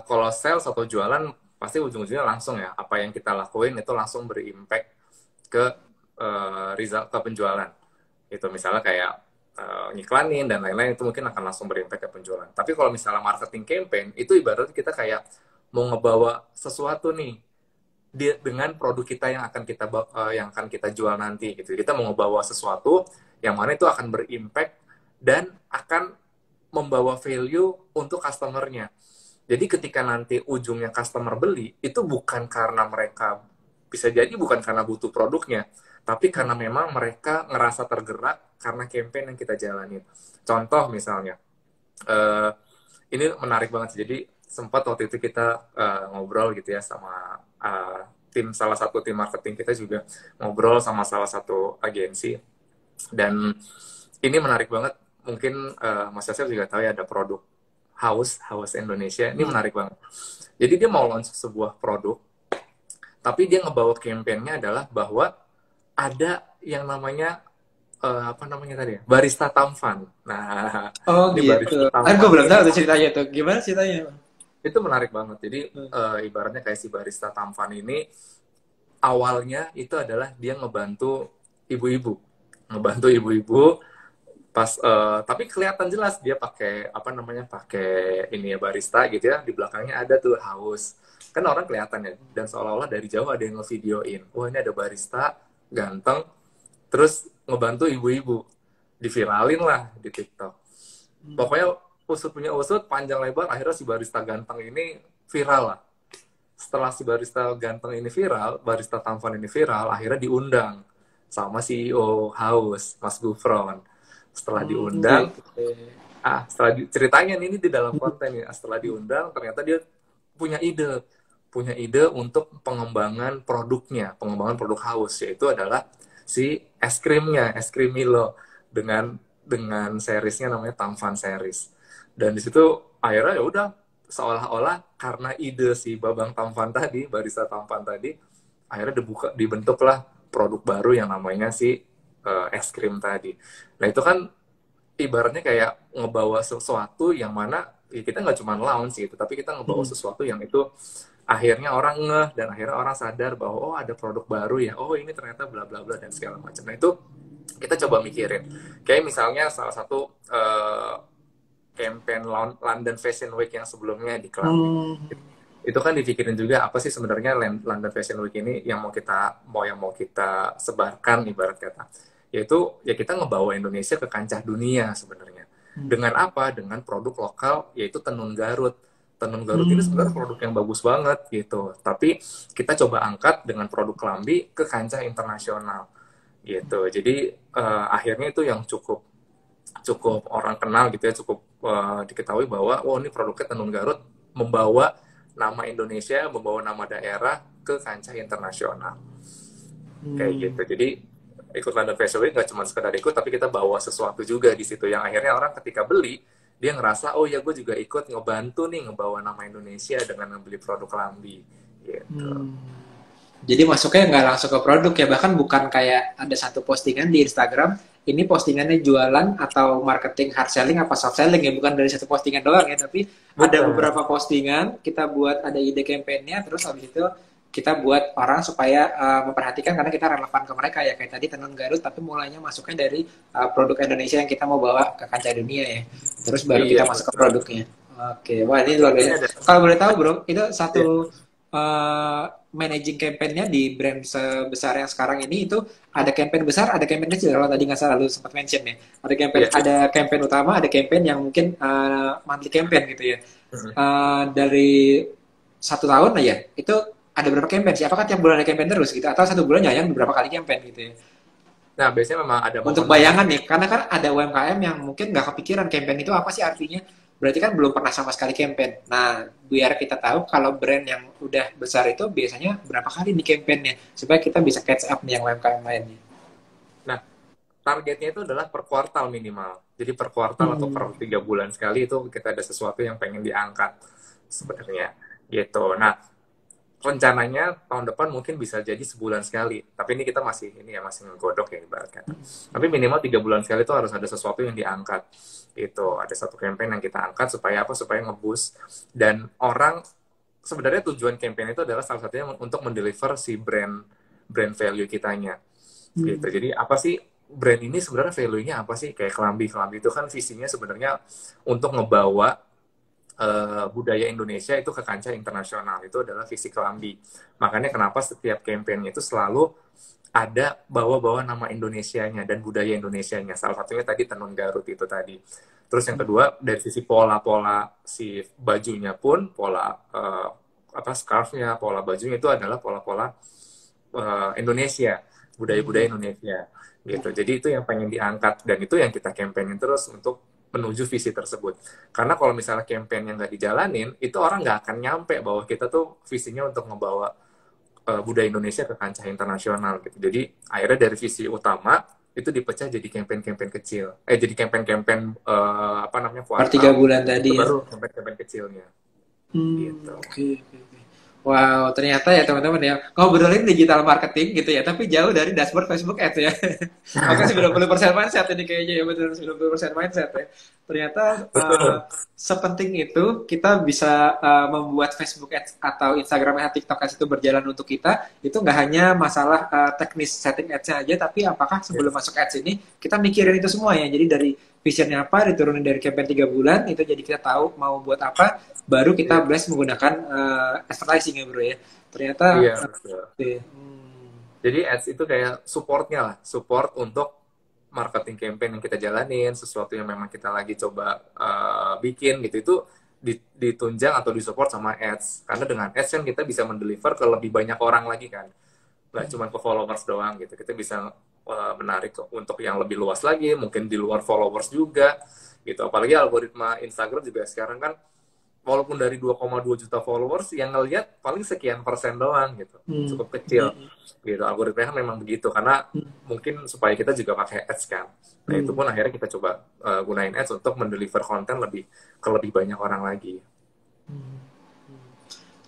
kalau sales atau jualan pasti ujung-ujungnya langsung ya. Apa yang kita lakuin itu langsung berimpact ke result, ke penjualan. Itu misalnya kayak ngiklanin dan lain-lain itu mungkin akan langsung berimpact ke penjualan. Tapi kalau misalnya marketing campaign itu ibaratnya kita kayak mau ngebawa sesuatu nih dengan produk kita yang akan kita jual nanti gitu. Kita mau ngebawa sesuatu yang mana itu akan berimpact dan akan membawa value untuk customernya. Jadi ketika nanti ujungnya customer beli, itu bukan karena mereka, bisa jadi bukan karena butuh produknya, tapi karena memang mereka ngerasa tergerak karena campaign yang kita jalanin. Contoh misalnya, uh, ini menarik banget sih. Jadi sempat waktu itu kita ngobrol gitu ya sama salah satu tim marketing kita juga ngobrol sama salah satu agensi, dan ini menarik banget. Mungkin Mas Yosef juga tahu ya ada produk Haus Indonesia. Ini menarik banget. Jadi dia mau launch sebuah produk, tapi dia ngebawa campaign-nya adalah bahwa ada yang namanya apa namanya tadi ya? Barista Tampan. Nah, Oh ini gitu. Barista Kan gue Tampan belum tahu ini tuh ceritanya tuh. Gimana ceritanya? itu menarik banget. Jadi ibaratnya kayak si Barista Tampan ini awalnya itu adalah dia ngebantu ibu-ibu, pas tapi kelihatan jelas dia pakai apa namanya, pakai ini ya barista gitu ya, di belakangnya ada tuh haus, kan orang kelihatan ya, dan seolah-olah dari jauh ada yang ngevideoin, wah ini ada barista ganteng terus ngebantu ibu-ibu, diviralin lah di TikTok. Pokoknya usut punya usut, panjang lebar, akhirnya si barista ganteng ini viral lah. Setelah si barista ganteng ini viral, barista tampan ini viral, akhirnya diundang sama CEO Haus, Mas Gufron. Setelah diundang, Gitu. ceritanya ini di dalam konten ya, setelah diundang ternyata dia punya ide untuk pengembangan produknya, pengembangan produk Haus, yaitu adalah si es krimnya, es krim Milo dengan seriesnya namanya Tampan series. Dan di situ akhirnya ya udah, seolah-olah karena ide si Babang Tampan tadi, barista Tampan tadi, akhirnya dibentuklah produk baru yang namanya si es krim tadi. Nah itu kan ibaratnya kayak ngebawa sesuatu yang mana ya kita nggak cuma launch gitu, tapi kita ngebawa sesuatu yang itu akhirnya orang ngeh, dan akhirnya orang sadar bahwa oh ada produk baru ya, oh ini ternyata bla bla bla dan segala macam. Nah itu kita coba mikirin, kayak misalnya salah satu campaign London Fashion Week yang sebelumnya di Kelambi. Itu kan dipikirin juga apa sih sebenarnya London Fashion Week ini yang mau kita sebarkan, ibarat kata, yaitu ya kita ngebawa Indonesia ke kancah dunia sebenarnya. Dengan apa? Dengan produk lokal, yaitu tenun Garut. Tenun Garut ini sebenarnya produk yang bagus banget gitu, tapi kita coba angkat dengan produk Kelambi ke kancah internasional gitu. Jadi akhirnya itu yang cukup orang kenal gitu ya, cukup diketahui bahwa oh ini produknya tenun Garut, membawa nama Indonesia, membawa nama daerah ke kancah internasional. Kayak gitu. Jadi ikut London Fashion Week nggak cuma sekedar ikut, tapi kita bawa sesuatu juga di situ yang akhirnya orang ketika beli dia ngerasa oh ya gue juga ikut ngebantu nih ngebawa nama Indonesia dengan membeli produk Lambi gitu. Jadi masuknya nggak langsung ke produk ya, bahkan bukan kayak ada satu postingan di Instagram, ini postingannya jualan atau marketing hard selling apa soft selling ya, bukan dari satu postingan doang ya, tapi ada Bukan. beberapa postingan, kita buat ada ide campaign-nya, terus habis itu kita buat orang supaya memperhatikan karena kita relevan ke mereka ya, kayak tadi Tenun Garut, tapi mulainya masuknya dari produk Indonesia yang kita mau bawa ke kancah dunia ya, terus baru Iya, kita masuk ke betul. produknya. Oke, wah ini luar Ini biasa. ada. Kalau boleh tahu bro, itu Ya. satu managing campaign-nya di brand sebesar yang sekarang ini itu ada campaign besar, ada campaign kecil. Kalau tadi nggak salah lu sempat mention ya. Iya. Ada campaign utama, ada campaign yang mungkin monthly campaign gitu ya. Mm. Dari 1 tahun aja, itu ada berapa campaign sih? Apakah tiap bulan ada campaign terus gitu? Atau satu bulan nyayang beberapa kali campaign gitu ya? Nah, biasanya memang ada Untuk momen-momen. bayangan nih, karena kan ada UMKM yang mungkin nggak kepikiran campaign itu apa sih artinya. Berarti kan belum pernah sama sekali campaign. Nah, biar kita tahu kalau brand yang udah besar itu biasanya berapa kali nih campaignnya, supaya kita bisa catch up nih yang UMKM lainnya. Nah, targetnya itu adalah per kuartal minimal. Jadi per kuartal atau Hmm. per 3 bulan sekali itu kita ada sesuatu yang pengen diangkat sebenarnya gitu. Nah, rencananya tahun depan mungkin bisa jadi sebulan sekali. Tapi ini kita masih ini ya masih ngegodok ya ibarat kata. Tapi minimal 3 bulan sekali itu harus ada sesuatu yang diangkat. Itu ada satu campaign yang kita angkat supaya apa? Supaya ngeboost dan orang sebenarnya tujuan campaign itu adalah salah satunya untuk mendeliver si brand value kitanya gitu. Hmm. Jadi apa sih brand ini sebenarnya value-nya apa sih? Kayak kelambi itu kan visinya sebenarnya untuk ngebawa budaya Indonesia itu ke kancah internasional. Itu adalah visi kelambi. Makanya kenapa setiap campaign itu selalu ada bawa-bawa nama Indonesianya dan budaya Indonesianya. Salah satunya tadi Tenun Garut itu tadi. Terus yang kedua dari sisi pola-pola si bajunya pun pola apa scarfnya, pola bajunya itu adalah pola-pola Indonesia, budaya-budaya Hmm. Indonesia gitu. Jadi itu yang pengen diangkat dan itu yang kita campaignin terus untuk menuju visi tersebut. Karena kalau misalnya campaign yang nggak dijalanin, itu orang nggak akan nyampe bahwa kita tuh visinya untuk ngebawa budaya Indonesia ke kancah internasional gitu. Jadi akhirnya dari visi utama itu dipecah jadi campaign-campaign kecil. Jadi campaign-campaign apa namanya Per tiga kuartal. bulan tadi Itu ya. baru campaign-campaign kecilnya gitu. Oke, oke, oke. Wow, ternyata ya teman-teman ya, ngobrolin digital marketing gitu ya, tapi jauh dari dashboard Facebook Ads ya. Oke, 90% mindset ini kayaknya ya, betul 90% mindset ya. Ternyata Betul. sepenting itu kita bisa membuat Facebook Ads atau Instagram atau TikTok Ads itu berjalan untuk kita, itu nggak hanya masalah teknis setting ads-nya aja, tapi apakah sebelum Yes. masuk ads ini kita mikirin itu semua ya. Jadi dari visionnya apa, diturunin dari campaign 3 bulan, itu jadi kita tahu mau buat apa, baru kita Iya. blast menggunakan advertising ya bro ya. Ternyata Iya, betul. hmm. Jadi ads itu kayak supportnya lah, support untuk marketing campaign yang kita jalanin, sesuatu yang memang kita lagi coba bikin gitu, itu ditunjang atau disupport sama ads. Karena dengan ads kan kita bisa mendeliver ke lebih banyak orang lagi kan, nggak cuma ke followers doang gitu. Kita bisa menarik untuk yang lebih luas lagi, mungkin di luar followers juga gitu. Apalagi algoritma Instagram juga sekarang kan walaupun dari 2,2 juta followers yang ngelihat paling sekian persen doang gitu, Hmm. cukup kecil Hmm. gitu. Algoritmanya kan memang begitu karena Hmm. mungkin supaya kita juga pakai ads kan. Nah itu Hmm. pun akhirnya kita coba gunain ads untuk mendeliver konten ke lebih banyak orang lagi. Hmm.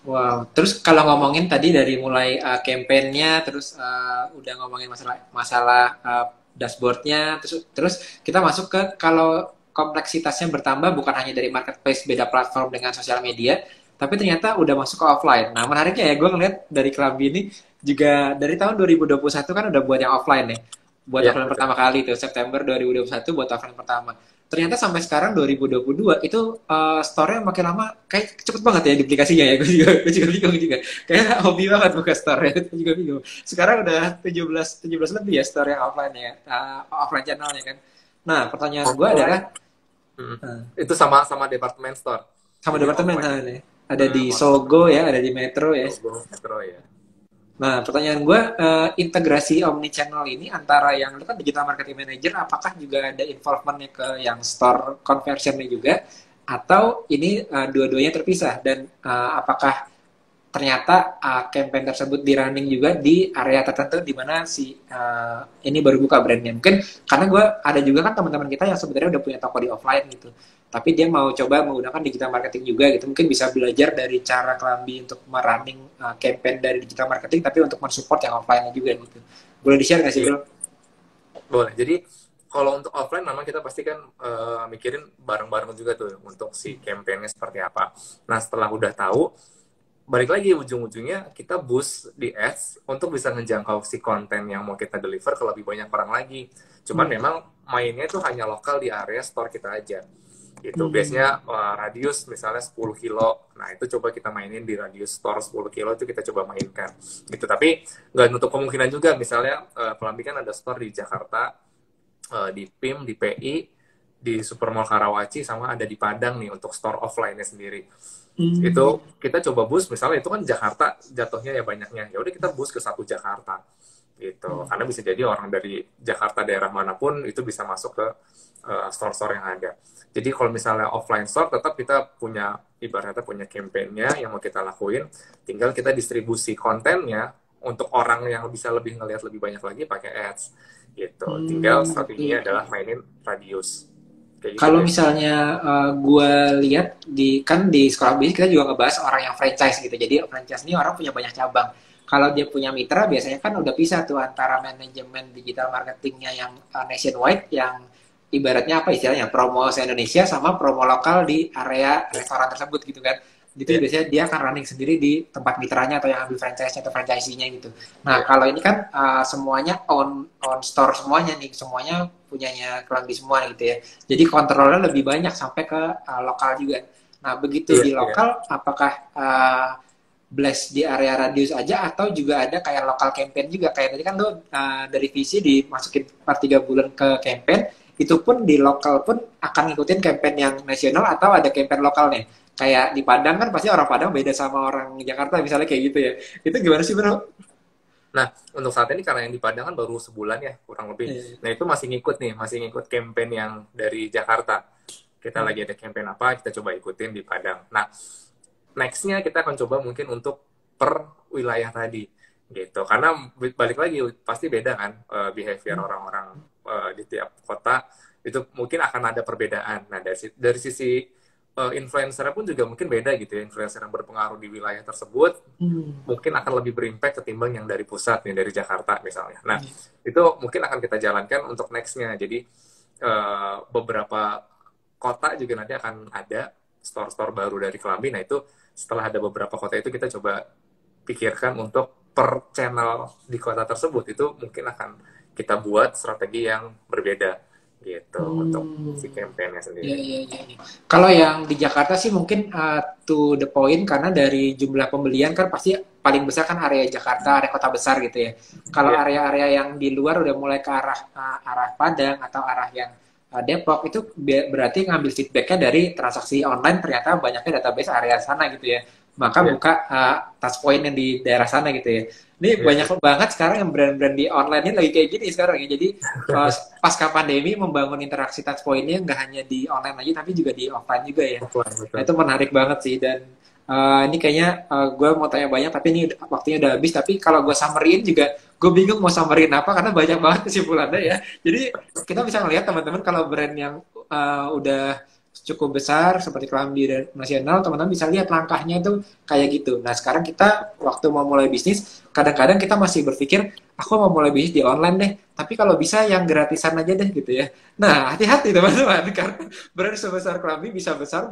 Wow, terus kalau ngomongin tadi dari mulai campaign-nya, terus udah ngomongin masalah masalah dashboard-nya, terus kita masuk ke kalau kompleksitasnya bertambah bukan hanya dari marketplace beda platform dengan sosial media, tapi ternyata udah masuk ke offline. Nah menariknya ya, gue ngeliat dari Kelambi ini juga dari tahun 2021 kan udah buat yang offline ya, buat Ya offline betul. pertama kali tuh September 2021 buat offline pertama. Ternyata sampai sekarang 2022 itu store-nya makin lama kayak cepet banget ya duplikasinya ya. Gue juga bingung juga. Kayak hobi banget buka store ya. Gue juga bingung. Sekarang udah 17 lebih ya store yang offline ya. Offline channelnya kan. Nah, pertanyaan gue adalah Offline itu sama sama department store. sama Jadi departemen offline nih. Ada di online Sogo ya, ada di Metro ya. logo Metro ya. Nah, pertanyaan gue, integrasi omni-channel ini antara yang lu kan digital marketing manager, apakah juga ada involvementnya ke yang store conversionnya juga, atau ini dua-duanya terpisah? Dan apakah ternyata campaign tersebut di running juga di area tertentu di mana si ini baru buka brandnya. Mungkin karena gue ada juga kan teman-teman kita yang sebenarnya udah punya toko di offline gitu, tapi dia mau coba menggunakan digital marketing juga gitu. Mungkin bisa belajar dari cara Kelambi untuk merunning campaign dari digital marketing, tapi untuk mensupport yang offline juga gitu. Boleh di-share nggak sih, Iya, bro? boleh. Jadi kalau untuk offline memang kita pasti kan mikirin bareng-bareng juga tuh untuk si campaign-nya seperti apa. Nah, setelah udah tahu, balik lagi ujung-ujungnya kita boost di ads untuk bisa ngejangkau si konten yang mau kita deliver ke lebih banyak orang lagi. Cuman memang mainnya itu hanya lokal di area store kita aja. Gitu. Biasanya radius misalnya 10 kilo. Nah, itu coba kita mainin di radius store 10 kilo itu kita coba mainkan. Gitu. Tapi nggak nutup kemungkinan juga misalnya Kelambi kan ada store di Jakarta, di PIM, di PI, di Supermall Karawaci, sama ada di Padang nih untuk store offline-nya sendiri. Itu kita coba boost misalnya itu kan Jakarta jatuhnya ya banyaknya, ya udah kita boost ke satu Jakarta gitu, karena bisa jadi orang dari Jakarta daerah manapun itu bisa masuk ke store-store yang ada. Jadi kalau misalnya offline store tetap kita punya ibaratnya punya campaign-nya yang mau kita lakuin, tinggal kita distribusi kontennya untuk orang yang bisa lebih ngelihat lebih banyak lagi pakai ads gitu. Tinggal strateginya adalah mainin radius. Kayak gitu Kalau deh. misalnya gue lihat di sekolah bisnis kita juga ngebahas orang yang franchise gitu. Jadi franchise ini orang punya banyak cabang. Kalau dia punya mitra biasanya kan udah pisah tuh antara manajemen digital marketingnya yang nationwide, yang ibaratnya apa istilahnya promo se-Indonesia, sama promo lokal di area restoran tersebut gitu kan. Itu Ya, biasanya dia akan running sendiri di tempat mitranya atau yang ambil franchise-nya atau franchisee-nya gitu. Nah, ya. kalau ini kan semuanya on store semuanya nih, semuanya punyanya Kelambi semua gitu ya. Jadi kontrolnya lebih banyak sampai ke lokal juga. Nah, begitu Iya, di iya. lokal, apakah blast di area radius aja atau juga ada kayak lokal campaign juga? Kayak tadi kan lo dari visi dimasukin per 3 bulan ke campaign, itu pun di lokal pun akan ngikutin campaign yang nasional atau ada campaign lokalnya. Kayak di Padang kan pasti orang Padang beda sama orang Jakarta misalnya kayak gitu ya. Itu gimana sih, bro? Nah, untuk saat ini karena yang di Padang kan baru sebulan ya, kurang lebih. Eh, Nah, itu masih ngikut nih, masih ngikut campaign yang dari Jakarta. Kita lagi ada campaign apa, kita coba ikutin di Padang. Nah, next-nya kita akan coba mungkin untuk per wilayah tadi. Gitu. Karena balik lagi, pasti beda kan behavior orang-orang di tiap kota. Itu mungkin akan ada perbedaan. Nah, dari sisi influencer pun juga mungkin beda gitu ya. Influencer yang berpengaruh di wilayah tersebut mungkin akan lebih berimpact ketimbang yang dari pusat nih dari Jakarta misalnya. Nah, itu mungkin akan kita jalankan untuk next-nya. Jadi beberapa kota juga nanti akan ada store-store baru dari Kelambi. Nah, itu setelah ada beberapa kota itu kita coba pikirkan untuk per channel di kota tersebut itu mungkin akan kita buat strategi yang berbeda gitu untuk si campaign-nya Iya, sendiri. iya, iya, iya. Kalau yang di Jakarta sih mungkin to the point karena dari jumlah pembelian kan pasti paling besar kan area Jakarta, area kota besar gitu ya. Kalau Iya, area-area yang di luar udah mulai ke arah arah Padang atau arah yang Depok itu berarti ngambil feedbacknya dari transaksi online, ternyata banyaknya database area sana gitu ya. Maka iya, buka touch point yang di daerah sana gitu ya. Ini iya, banyak iya. banget sekarang yang brand-brand di online ini lagi kayak gini sekarang ya. Jadi pasca pandemi membangun interaksi touch point-nya nggak hanya di online aja tapi juga di offline juga ya. Offline, Nah, betul. itu menarik banget sih dan ini kayaknya gue mau tanya banyak tapi ini waktunya udah habis, tapi kalau gue summarin juga gue bingung mau summarin apa karena banyak banget kesimpulannya ya. Jadi kita bisa ngelihat teman-teman kalau brand yang udah cukup besar seperti Kelambi dan nasional, teman-teman bisa lihat langkahnya itu kayak gitu. Nah, sekarang kita waktu mau mulai bisnis, kadang-kadang kita masih berpikir, aku mau mulai bisnis di online deh, tapi kalau bisa yang gratisan aja deh gitu ya. Nah, hati-hati teman-teman, karena brand sebesar Kelambi bisa besar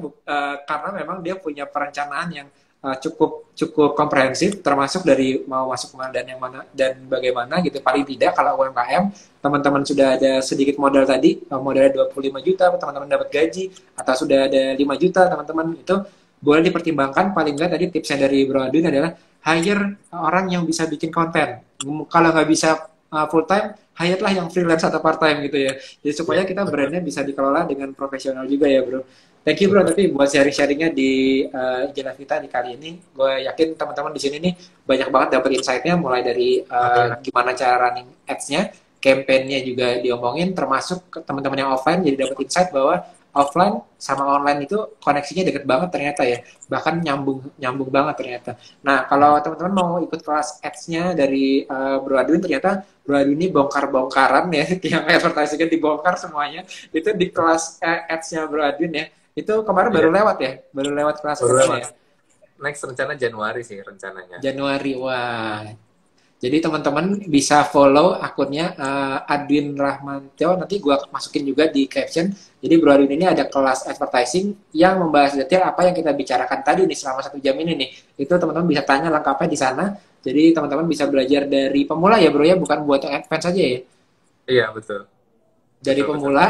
karena memang dia punya perencanaan yang cukup cukup komprehensif, termasuk dari mau masuk kemana dan yang mana dan bagaimana gitu. Paling tidak kalau UMKM, teman-teman sudah ada sedikit modal tadi, modalnya 25 juta, teman-teman dapat gaji, atau sudah ada 5 juta, teman-teman itu boleh dipertimbangkan. Paling nggak tadi tipsnya dari Bro Adun adalah hire orang yang bisa bikin konten. Kalau nggak bisa full time, hire-lah yang freelance atau part time gitu ya. Jadi Iya, supaya kita betul. brandnya bisa dikelola dengan profesional juga ya, Bro. Thank you, Bro, Betul. tapi buat sharing-sharingnya di jelas kita di kali ini. Gue yakin teman-teman di sini nih banyak banget dapat insight-nya, mulai dari Amin. gimana cara running ads-nya, campaign-nya juga diomongin, termasuk ke teman-teman yang offline jadi dapat insight bahwa offline sama online itu koneksinya deket banget ternyata ya, bahkan nyambung nyambung banget ternyata. Nah kalau teman-teman mau ikut kelas ads-nya dari Bro Adwin, ternyata Bro Adwin ini bongkar-bongkaran ya, yang advertising dibongkar semuanya itu di kelas ads-nya Bro Adwin ya. Itu kemarin baru Iya, lewat ya, baru lewat kelas baru ads-nya lewat. ya. Next rencana Januari sih rencananya. Januari, wah. Jadi teman-teman bisa follow akunnya Adwin Rahmantio. Nanti gua masukin juga di caption. Jadi Bro Adwin ini ada kelas advertising yang membahas detail apa yang kita bicarakan tadi nih selama 1 jam ini nih. Itu teman-teman bisa tanya lengkapnya di sana. Jadi teman-teman bisa belajar dari pemula ya Bro ya, bukan buat yang advance aja ya. Iya, betul. Dari Betul, betul. pemula,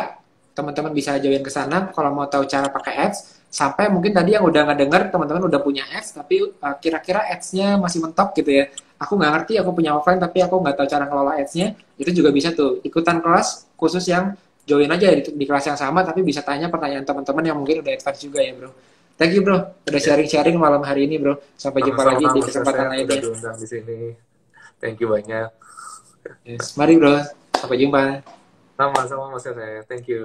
teman-teman bisa join ke sana kalau mau tahu cara pakai ads. Sampai mungkin tadi yang udah ngedenger, teman-teman udah punya ads, tapi kira-kira ads-nya masih mentok gitu ya. Aku nggak ngerti, aku punya offline, tapi aku nggak tahu cara ngelola ads-nya. Itu juga bisa tuh, ikutan kelas khusus yang join aja di kelas yang sama, tapi bisa tanya pertanyaan teman-teman yang mungkin udah advance juga ya bro. Thank you bro, udah Ya, sharing-sharing malam hari ini bro. Sampai jumpa lagi sama-sama di Mas kesempatan Yosef udah lainnya. diundang di sini. Thank you banyak. Yes. Mari bro, sampai jumpa. Sama-sama Mas Yosef. Thank you.